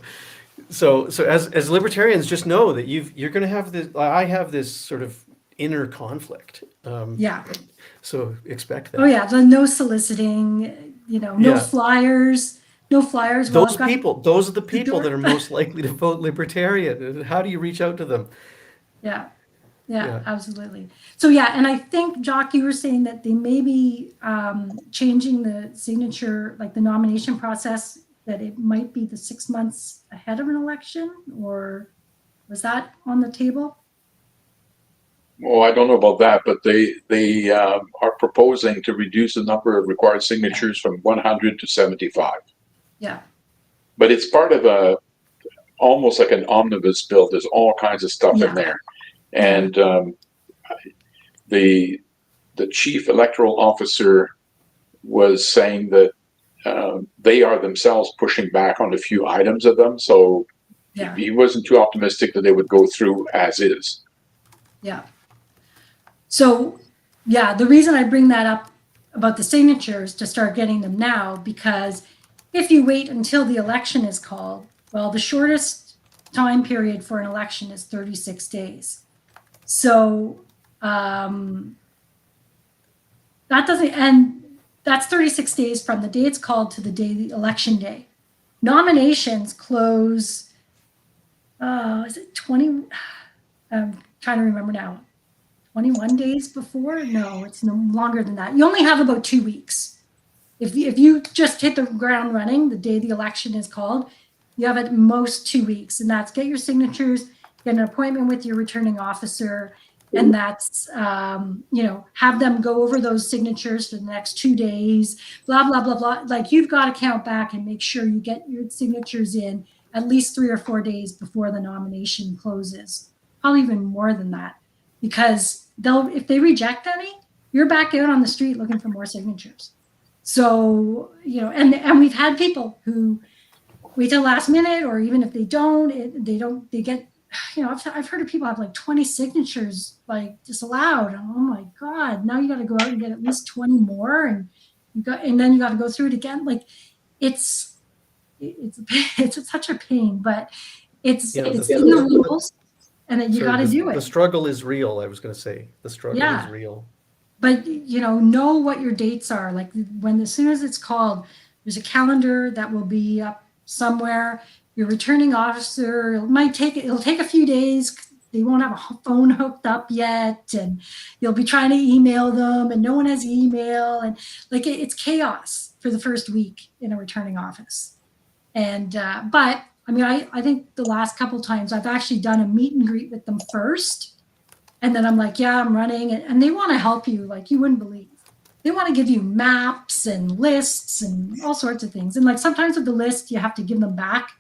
So as libertarians, just know that you're going to have this. I have this sort of inner conflict. Yeah. So expect Oh that. yeah, the no soliciting, no Yeah, flyers, no flyers. Well, I've got those are the the people that door. are most likely to vote libertarian. And how do you reach out to them? Yeah. Yeah, Yeah. absolutely. So yeah, and I think Jock, you were saying that they may be changing the signature, like the nomination process, that it might be the 6 months ahead of an election, or was that on the table? Well, I don't know about that, but they are proposing to reduce the number of required signatures from 100 to 75. Yeah, But it's part of almost like an omnibus bill. There's all kinds of stuff in yeah, there, yeah, and the chief electoral officer was saying that they are themselves pushing back on a few items of them. So yeah, he wasn't too optimistic that they would go through as is. yeah. So yeah, the reason I bring that up about the signatures to start getting them now, because if you wait until the election is called, well, the shortest time period for an election is 36 days. So that doesn't, and that's 36 days from the day it's called to the day, the election day. Nominations close, is it 20? I'm trying to remember now. 21 days before? No, it's no longer than that. You only have about 2 weeks. If you just hit the ground running the day the election is called, you have at most 2 weeks, and that's get your signatures, get an appointment with your returning officer, and that's have them go over those signatures for the next 2 days, blah blah blah blah. Like you've got to count back and make sure you get your signatures in at least 3 or 4 days before the nomination closes, probably even more than that, because if they reject any, you're back out on the street looking for more signatures. So and we've had people who wait till last minute, or even if they don't, they get I've heard of people have like 20 signatures like disallowed. And, oh my God, now you got to go out and get at least 20 more, and then you got to go through it again. Like it's it's such a pain, but it's Yeah, it's in the rules, and that you got to do the it. struggle is real. I was going to say the struggle is Yeah. real. But know what your dates are. Like as soon as it's called, there's a calendar that will be up somewhere. Your returning officer, it'll take a few days. They won't have a phone hooked up yet, and you'll be trying to email them, and no one has email, and like it's chaos for the first week in a returning office. And but I mean, I think the last couple times I've actually done a meet and greet with them first, and then I'm like, yeah, I'm running, and they want to help you like you wouldn't believe. They want to give you maps and lists and all sorts of things. And like sometimes with the list, you have to give them back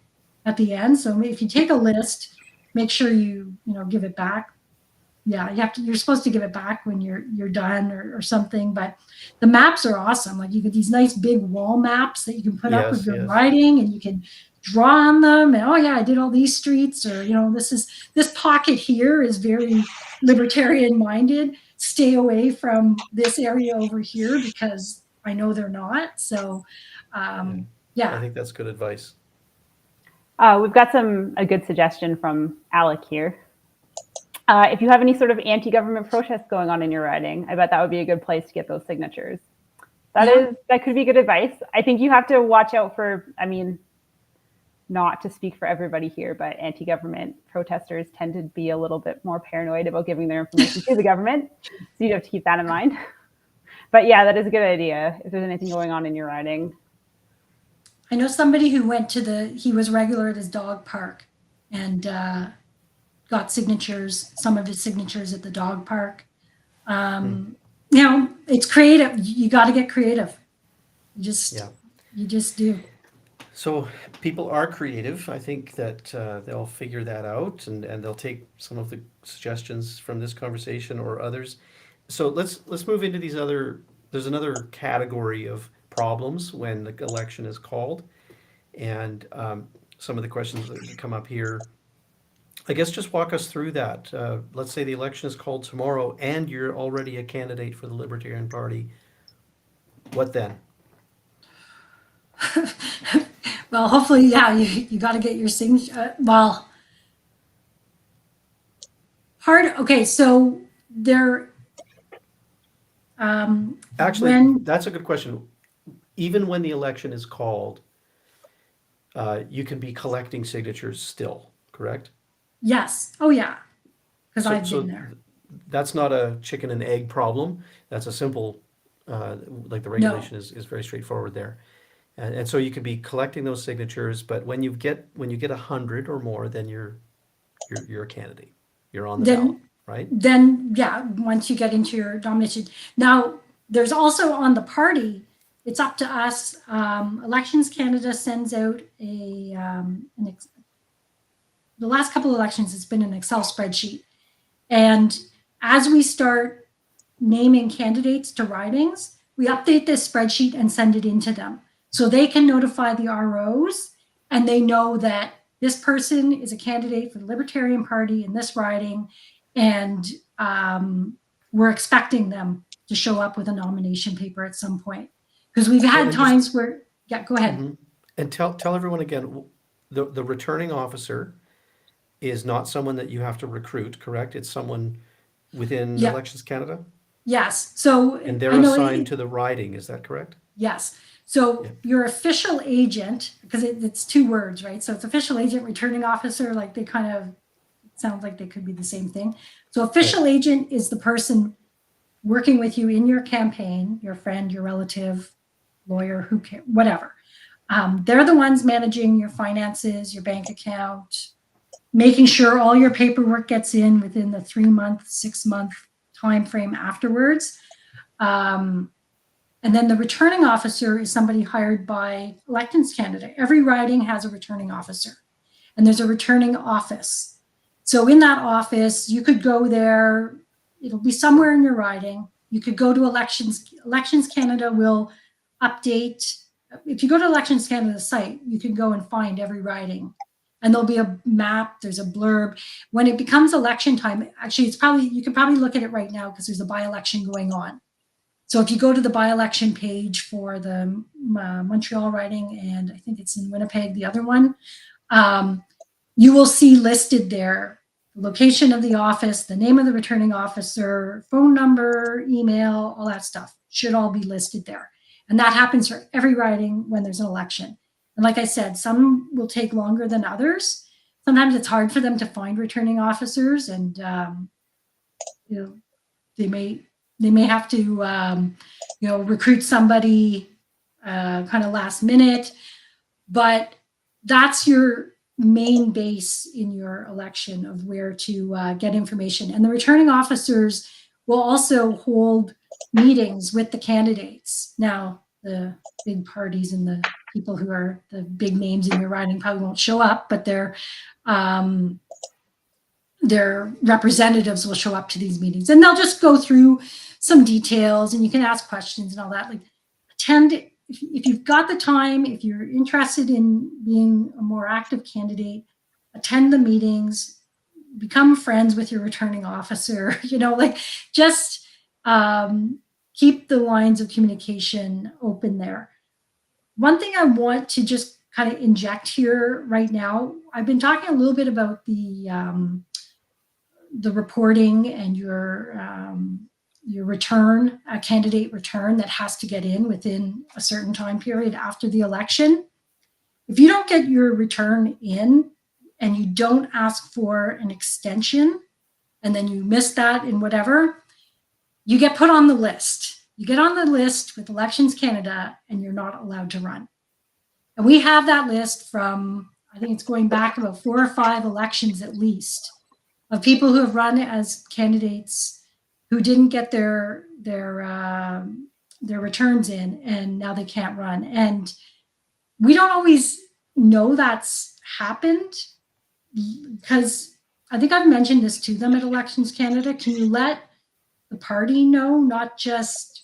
at the end. So if you take a list, make sure you give it back. Yeah, you're supposed to give it back when you're done or something. But the maps are awesome. Like you get these nice big wall maps that you can put up with your writing, and you can draw on them. And oh yeah, I did all these streets, or this pocket here is very libertarian minded. Stay away from this area over here because I know they're not. So yeah. I think that's good advice. We've got a good suggestion from Alec here. If you have any sort of anti-government protests going on in your riding, I bet that would be a good place to get those signatures. That could be good advice. I think you have to watch out for, I mean, not to speak for everybody here, but anti-government protesters tend to be a little bit more paranoid about giving their information to the government. So you have to keep that in mind. But yeah, that is a good idea if there's anything going on in your riding. I know somebody who he was regular at his dog park and got some of his signatures at the dog park. It's creative. You got to get creative. You just do. So people are creative. I think that they'll figure that out, and they'll take some of the suggestions from this conversation or others. So let's move into these other. There's another category of problems when the election is called, and some of the questions that come up here. I guess just walk us through that. Let's say the election is called tomorrow, and you're already a candidate for the Libertarian Party. What then? Well, hopefully, yeah, you got to get your signature. Okay, so there. Actually, that's a good question. Even when the election is called, you can be collecting signatures still, correct? Yes. Oh, yeah. Because I've been there. That's not a chicken and egg problem. That's a simple, like the regulation is very straightforward there. And so you can be collecting those signatures, but when you get 100 or more, then you're a candidate. You're on the ballot, right? Then yeah, once you get into your nomination. Now there's also on the party, it's up to us. Elections Canada sends out the last couple of elections, it's been an Excel spreadsheet. And as we start naming candidates to ridings, we update this spreadsheet and send it into them. So they can notify the ROs, and they know that this person is a candidate for the Libertarian Party in this riding, and we're expecting them to show up with a nomination paper at some point. Because we've had times where, yeah, go ahead. Mm-hmm. And tell everyone again, the returning officer is not someone that you have to recruit, correct? It's someone within Elections Canada? Yes. So and they're assigned to the riding, is that correct? Yes. So your official agent, because it's two words, right? So it's official agent, returning officer, like they kind of sound like they could be the same thing. So official agent is the person working with you in your campaign, your friend, your relative, lawyer, who cares, whatever. They're the ones managing your finances, your bank account, making sure all your paperwork gets in within the 3-month, 6-month time frame afterwards. And then the returning officer is somebody hired by Elections Canada. Every riding has a returning officer, and there's a returning office. So in that office, you could go there. It'll be somewhere in your riding. You could go to Elections. Elections Canada will update. If you go to Elections Canada's site, you can go and find every riding and there'll be a map, there's a blurb. When it becomes election time, actually, you can probably look at it right now because there's a by-election going on. So if you go to the by-election page for the Montreal riding, and I think it's in Winnipeg, the other one, you will see listed there the location of the office, the name of the returning officer, phone number, email, all that stuff should all be listed there. And that happens for every riding when there's an election. And like I said, some will take longer than others. Sometimes it's hard for them to find returning officers, and they may have to recruit somebody kind of last minute. But that's your main base in your election of where to get information. And the returning officers will also hold meetings with the candidates. Now, the big parties and the people who are the big names in your riding probably won't show up, but their representatives will show up to these meetings, and they'll just go through some details, and you can ask questions and all that. Like, attend if you've got the time, if you're interested in being a more active candidate, attend the meetings, become friends with your returning officer, just keep the lines of communication open there. One thing I want to just kind of inject here right now, I've been talking a little bit about the reporting and your return, a candidate return that has to get in within a certain time period after the election. If you don't get your return in and you don't ask for an extension, and then you miss that in whatever, you get put on the list. You get on the list with Elections Canada and you're not allowed to run. And we have that list from, I think it's going back about 4 or 5 elections at least, of people who have run as candidates who didn't get their returns in, and now they can't run. And we don't always know that's happened, because I think I've mentioned this to them at Elections Canada. Can you let the party know, not just,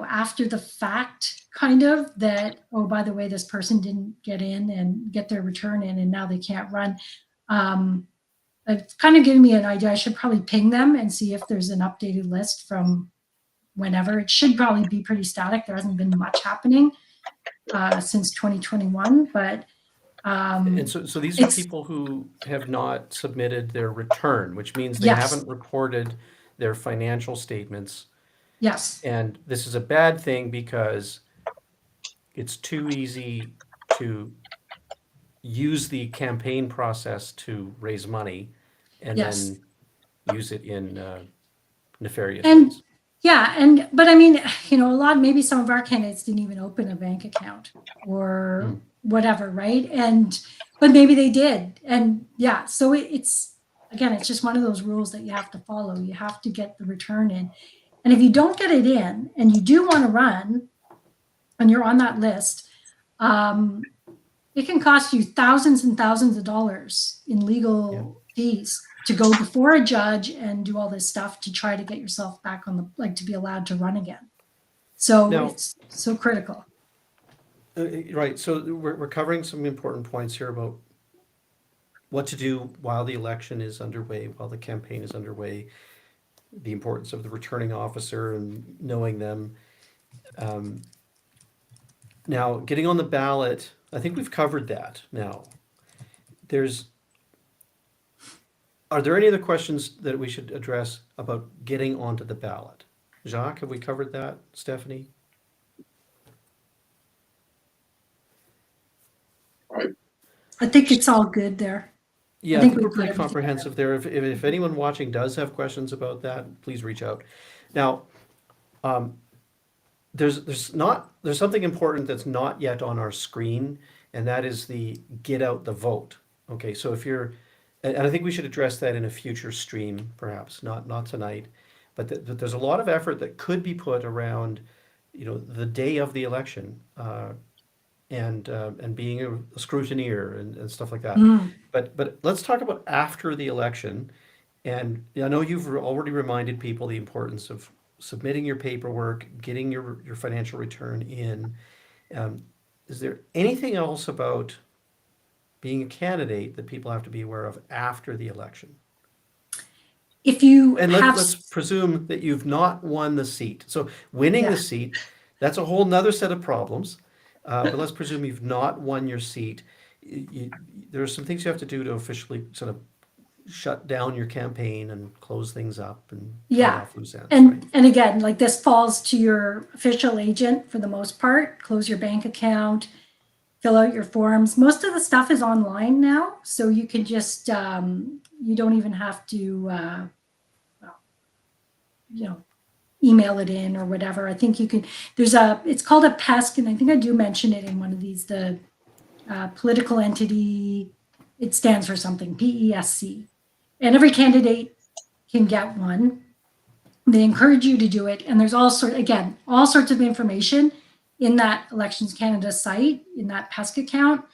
after the fact, kind of, that, oh, by the way, this person didn't get in and get their return in and now they can't run. It's kind of giving me an idea. I should probably ping them and see if there's an updated list from whenever. It should probably be pretty static. There hasn't been much happening since 2021, but And so these are people who have not submitted their return, which means they haven't reported their financial statements. Yes. And this is a bad thing because it's too easy to use the campaign process to raise money and then use it in nefarious ways. Yeah, but I mean, maybe some of our candidates didn't even open a bank account or whatever, right? But maybe they did. And so it's just one of those rules that you have to follow. You have to get the return in. And if you don't get it in and you do want to run and you're on that list, it can cost you thousands and thousands of dollars in legal fees to go before a judge and do all this stuff to try to get yourself back on to be allowed to run again. So it's so critical. Right. So we're covering some important points here about what to do while the election is underway, while the campaign is underway, the importance of the returning officer and knowing them. Now, getting on the ballot, I think we've covered that now. Are there any other questions that we should address about getting onto the ballot? Jacques, have we covered that? Stephanie? I think it's all good there. Yeah, I think we're pretty comprehensive there. If anyone watching does have questions about that, please reach out. Now, there's something important that's not yet on our screen, and that is the get out the vote. Okay, so and I think we should address that in a future stream, perhaps not tonight, but there's a lot of effort that could be put around, the day of the election, and being a scrutineer and stuff like that. But let's talk about after the election. And I know you've already reminded people the importance of submitting your paperwork, getting your financial return in. Is there anything else about being a candidate that people have to be aware of after the election? If you And have, let's presume that you've not won the seat. So winning Yeah. the seat, that's a whole nother set of problems. But let's presume you've not won your seat. There are some things you have to do to officially sort of shut down your campaign and close things up and tie yeah. off loose ends, right? And again, like this falls to your official agent for the most part. Close your bank account, fill out your forms. Most of the stuff is online now, so you can just you don't even have to email it in or whatever. I think you can. It's called a PESC, and I think I do mention it in one of these. The political entity. It stands for something, PESC, and every candidate can get one. They encourage you to do it, and there's all sorts of information in that Elections Canada site, in that PESC account,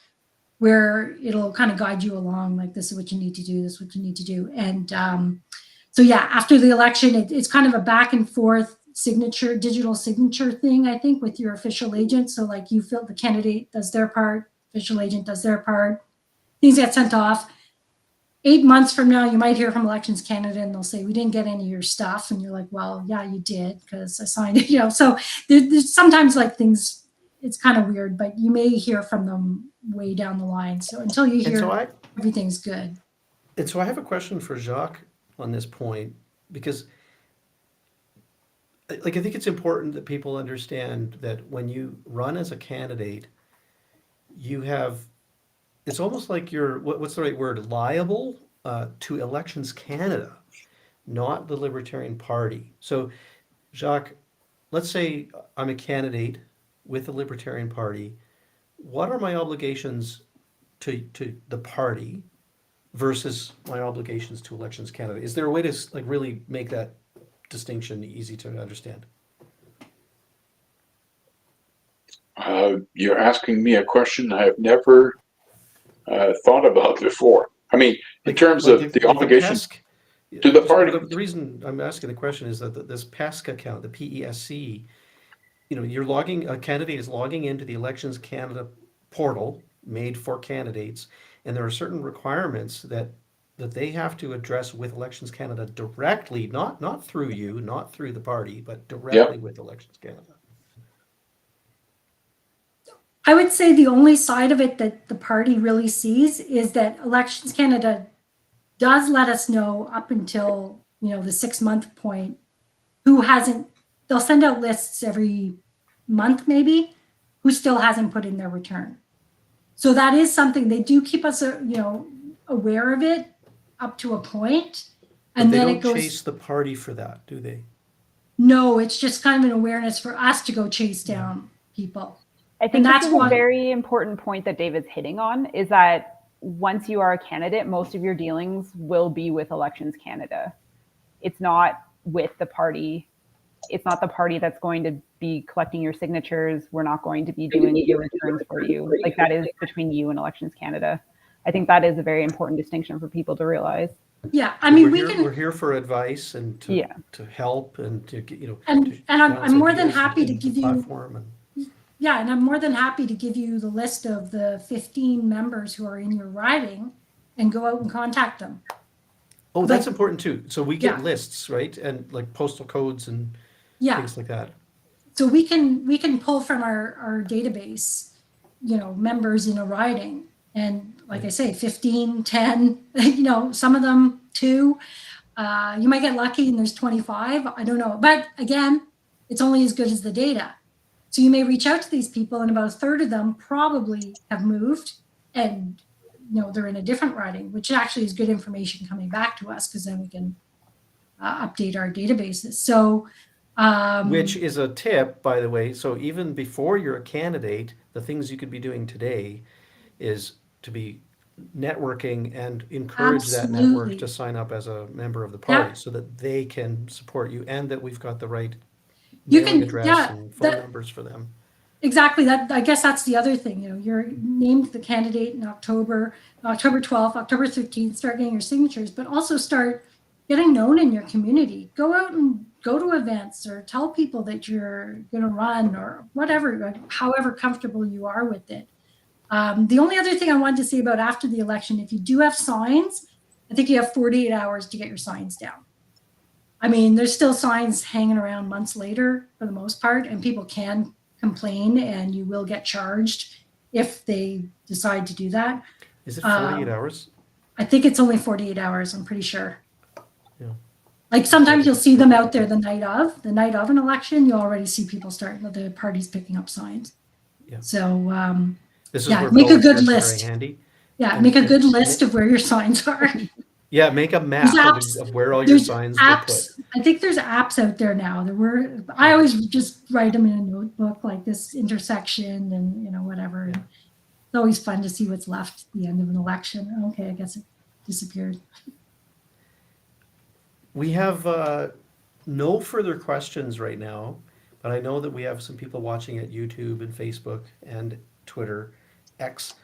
where it'll kind of guide you along, like this is what you need to do, this is what you need to do. And so yeah, after the election, it's kind of a back and forth digital signature thing, I think, with your official agent. So like the candidate does their part, official agent does their part, things get sent off. 8 months from now, you might hear from Elections Canada and they'll say, we didn't get any of your stuff. And you're like, well, yeah, you did, because I signed it, So there's sometimes like things, it's kind of weird, but you may hear from them way down the line. So until you hear everything's good. And so I have a question for Jacques on this point, because I think it's important that people understand that when you run as a candidate, it's almost like you're, what's the right word, liable to Elections Canada, not the Libertarian Party. So, Jacques, let's say I'm a candidate with the Libertarian Party. What are my obligations to the party versus my obligations to Elections Canada? Is there a way to really make that distinction easy to understand? You're asking me a question I have never thought about before. I mean, in terms of the obligations to the party. The reason I'm asking the question is that this PESC account, the PESC, a candidate is logging into the Elections Canada portal made for candidates, and there are certain requirements that they have to address with Elections Canada directly, not through you, not through the party, but directly with Elections Canada. I would say the only side of it that the party really sees is that Elections Canada does let us know up until, the 6 month point, who hasn't, they'll send out lists every month maybe, who still hasn't put in their return. So that is something they do keep us, aware of it up to a point. And But then they it don't goes. chase the party for that, do they? No, it's just kind of an awareness for us to go chase down people. I think that's a very important point that David's hitting on, is that once you are a candidate, most of your dealings will be with Elections Canada. It's not with the party. It's not the party that's going to be collecting your signatures. We're not going to be doing your returns for you. Like, that is between you and Elections Canada. I think that is a very important distinction for people to realize. Yeah, I mean, we're here for advice and to help and to and I'm more than happy to give you. Yeah, and I'm more than happy to give you the list of the 15 members who are in your riding and go out and contact them. Oh, that's important too. So we get lists, right? And like postal codes and things like that. So we can pull from our database, members in a riding. And like I say, 15, 10, some of them 2. You might get lucky and there's 25. I don't know. But again, it's only as good as the data. So you may reach out to these people, and about a third of them probably have moved, and they're in a different riding, which actually is good information coming back to us, because then we can update our databases. So, which is a tip, by the way. So even before you're a candidate, the things you could be doing today is to be networking and encourage that network to sign up as a member of the party, so that they can support you, and that we've got the right mailing address and phone numbers for them. Exactly. I guess that's the other thing. You're named the candidate in October 12th, October 13th, start getting your signatures, but also start getting known in your community. Go out and go to events, or tell people that you're going to run, or whatever, however comfortable you are with it. The only other thing I wanted to say about after the election, if you do have signs, I think you have 48 hours to get your signs down. I mean, there's still signs hanging around months later for the most part, and people can complain and you will get charged if they decide to do that. Is it 48 hours? I think it's only 48 hours, I'm pretty sure. Yeah. Like sometimes you'll see them out there the night of an election, you already see people starting, the parties picking up signs. Yeah. So, This is yeah, where make a phone good tests are list. very handy. Yeah, And- make a and- good list of where your signs are. Yeah, make a map There's apps. of where all your There's signs were put. apps. I think there's apps out there now. I always just write them in a notebook, like this intersection and, you know, whatever. And it's always fun to see what's left at the end of an election. Okay, I guess it disappeared. We have no further questions right now, but I know that we have some people watching at YouTube and Facebook and Twitter, X.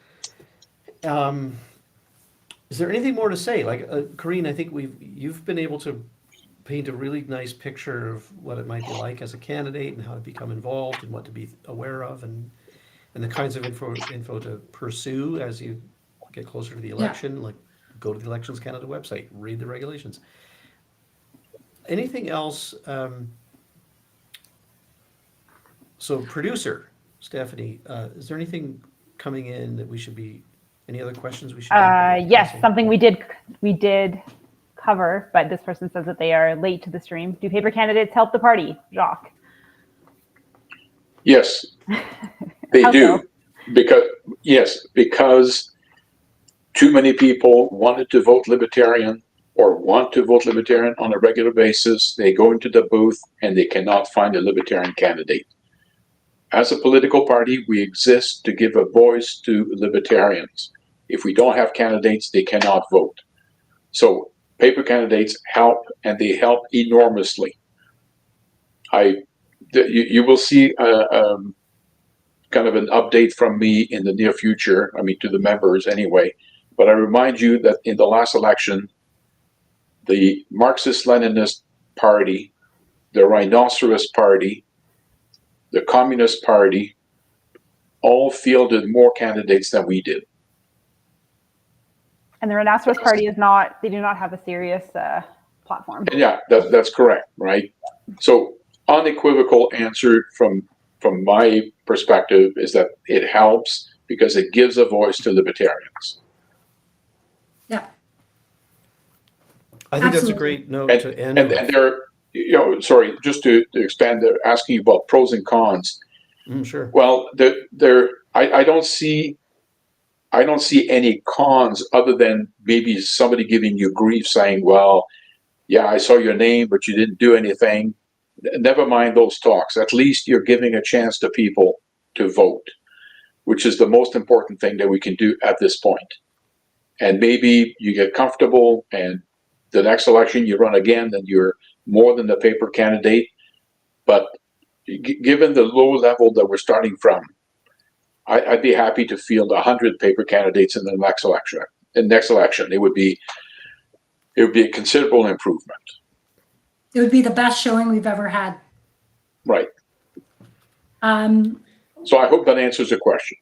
Is there anything more to say? Like, Corrine, I think you've been able to paint a really nice picture of what it might be like as a candidate and how to become involved and what to be aware of and the kinds of info to pursue as you get closer to the election. Like, go to the Elections Canada website, read the regulations. Anything else? So, producer Stephanie, is there anything coming in that we should be? Any other questions we should? Yes, something we did cover, but this person says that they are late to the stream. Do paper candidates help the party, Jacques? Yes, they How do. so? Because too many people wanted to vote Libertarian or want to vote Libertarian on a regular basis. They go into the booth and they cannot find a Libertarian candidate. As a political party, we exist to give a voice to Libertarians. If we don't have candidates, they cannot vote. So paper candidates help, and they help enormously. You will see kind of an update from me in the near future, I mean, to the members anyway. But I remind you that in the last election, the Marxist-Leninist Party, the Rhinoceros Party, the Communist Party, all fielded more candidates than we did. And the Rhinoceros Party they do not have a serious platform. Yeah, that's correct, right? So unequivocal answer from my perspective is that it helps because it gives a voice to libertarians. Yeah. I think that's a Absolutely. great note to end And with. there, sorry, just to expand, they're asking you about pros and cons. Sure. Well, I don't see any cons other than maybe somebody giving you grief saying, well, yeah, I saw your name, but you didn't do anything. Never mind those talks. At least you're giving a chance to people to vote, which is the most important thing that we can do at this point. And maybe you get comfortable and the next election you run again, then you're more than the paper candidate. But given the low level that we're starting from, I'd be happy to field 100 paper candidates in the next election. It would be a considerable improvement. It would be the best showing we've ever had. Right. Um, So I hope that answers the question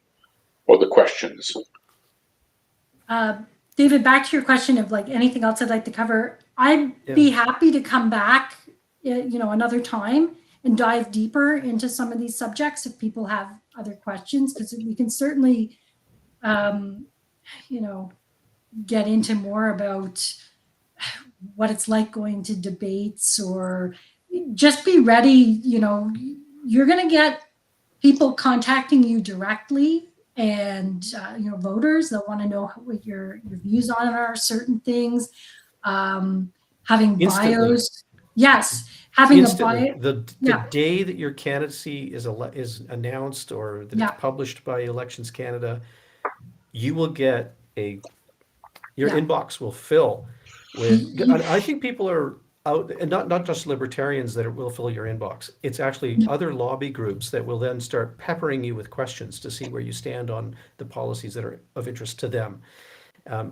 or the questions. David, back to your question of like anything else I'd like to cover. I'd be happy to come back, another time and dive deeper into some of these subjects if people have other questions, because we can certainly, get into more about what it's like going to debates, or just be ready. You're going to get people contacting you directly, and voters that want to know what your views on are certain things. Having Instantly. bios, yes, having Instantly. a bio. The day that your candidacy is announced or that it's published by Elections Canada, you will get your inbox will fill with. I think people are out, and not just libertarians that will fill your inbox. It's actually other lobby groups that will then start peppering you with questions to see where you stand on the policies that are of interest to them.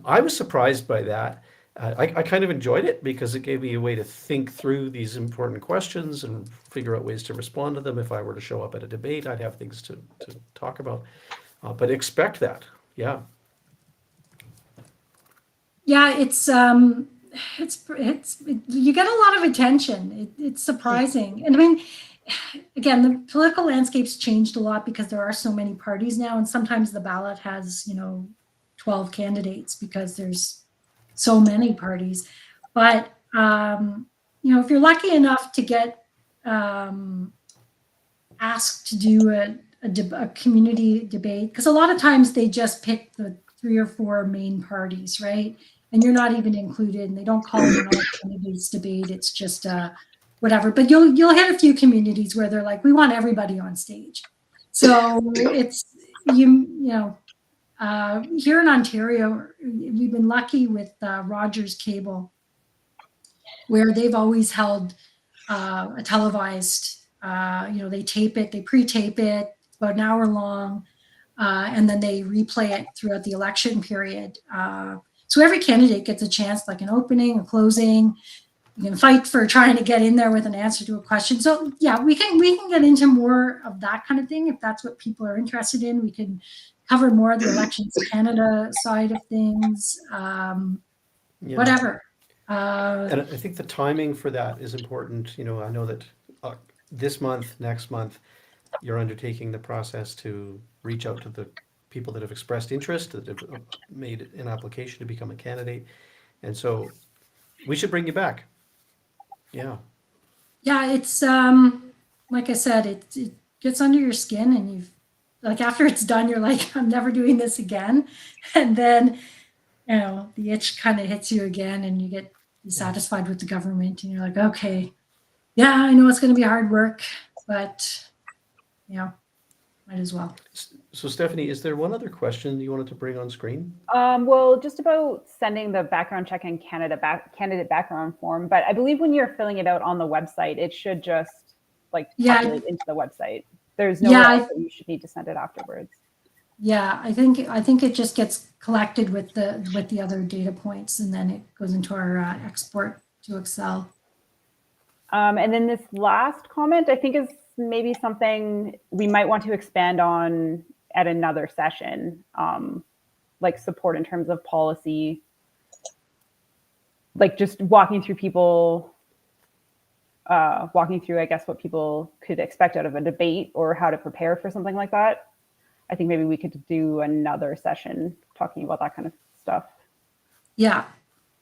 I was surprised by that. I kind of enjoyed it because it gave me a way to think through these important questions and figure out ways to respond to them. If I were to show up at a debate, I'd have things to talk about. But expect that. Yeah. Yeah, you get a lot of attention. It's surprising. And I mean, again, the political landscape's changed a lot because there are so many parties now, and sometimes the ballot has, 12 candidates because there's so many parties. But if you're lucky enough to get asked to do a community debate, because a lot of times they just pick the 3 or 4 main parties, right? And you're not even included, and they don't call it an all candidates debate. It's just whatever. But you'll hit a few communities where they're like, we want everybody on stage. So it's here in Ontario, we've been lucky with Rogers Cable, where they've always held a televised. They tape it, they pre-tape it, it's about an hour long, and then they replay it throughout the election period. So every candidate gets a chance, like an opening, a closing. You can fight for trying to get in there with an answer to a question. So yeah, we can get into more of that kind of thing if that's what people are interested in. We can cover more of the Elections Canada side of things. Whatever. And I think the timing for that is important. I know that this month, next month, you're undertaking the process to reach out to the people that have expressed interest, that have made an application to become a candidate. And so we should bring you back. Yeah. Yeah, it's like I said, it gets under your skin, and you've like after it's done, you're like, I'm never doing this again. And then the itch kind of hits you again, and you get dissatisfied with the government, and you're like, okay, yeah, I know it's going to be hard work, but might as well. So Stephanie, is there one other question you wanted to bring on screen? Well, just about sending the background check and candidate background form, but I believe when you're filling it out on the website, it should just populate into the website. There's no else that you should need to send it afterwards. Yeah, I think it just gets collected with the other data points, and then it goes into our export to Excel. And then this last comment, I think, is maybe something we might want to expand on at another session, like support in terms of policy, like just walking through, I guess, what people could expect out of a debate or how to prepare for something like that. I think maybe we could do another session talking about that kind of stuff. Yeah.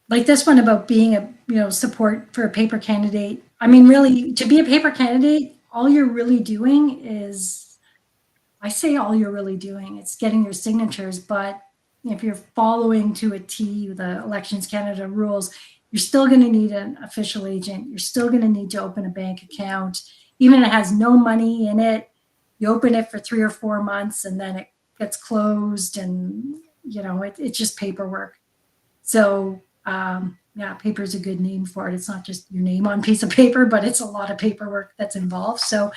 Like this one about being support for a paper candidate. I mean, really, to be a paper candidate, all you're really doing is, it's getting your signatures. But if you're following to a T the Elections Canada rules, you're still going to need an official agent. You're still going to need to open a bank account. Even if it has no money in it, you open it for 3 or 4 months, and then it gets closed, and it's just paperwork. So paper is a good name for it. It's not just your name on a piece of paper, but it's a lot of paperwork that's involved. So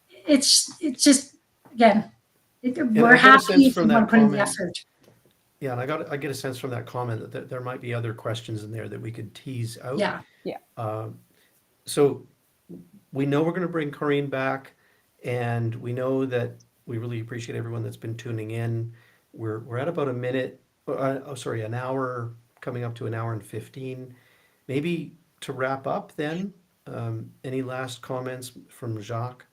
it's just, again, we're happy if you want to put in the effort. Yeah, and I get a sense from that comment that there might be other questions in there that we could tease out. Yeah. So we know we're going to bring Corinne back, and we know that we really appreciate everyone that's been tuning in. We're at about an hour, coming up to an hour and 15. Maybe to wrap up then, any last comments from Jacques?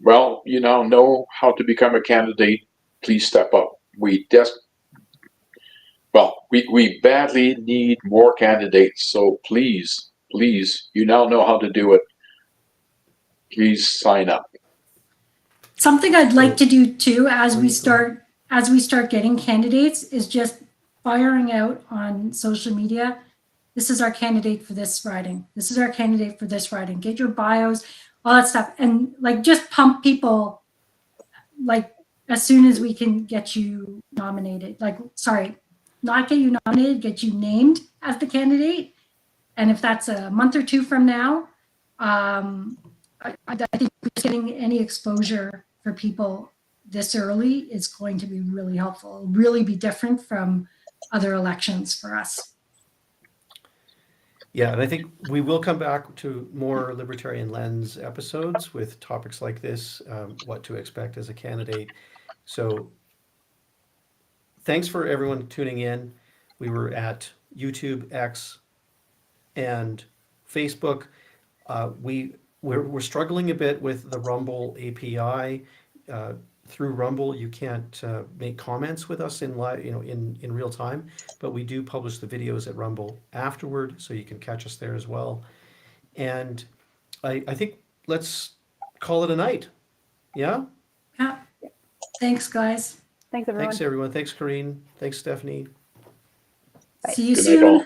Well, know how to become a candidate. Please step up. We badly need more candidates. So please, you now know how to do it. Please sign up. Something I'd like to do too, as we start getting candidates, is just firing out on social media. This is our candidate for this riding. This is our candidate for this riding. Get your bios, all that stuff, and just pump people as soon as we can get you nominated. Not get you nominated, get you named as the candidate. And if that's a month or 2 from now, I think getting any exposure for people this early is going to be really helpful. It'll really be different from other elections for us. Yeah, and I think we will come back to more Libertarian Lens episodes with topics like this, what to expect as a candidate. So thanks for everyone tuning in. We were at YouTube, X, and Facebook. We're struggling a bit with the Rumble API. Through Rumble, you can't make comments with us in live, in real time, but we do publish the videos at Rumble afterward, so you can catch us there as well. And I think let's call it a night. Yeah? Yeah. Thanks, guys. Thanks, everyone. Thanks, everyone. Thanks, Corrine. Thanks, Stephanie. Bye. See you Good night, soon. all.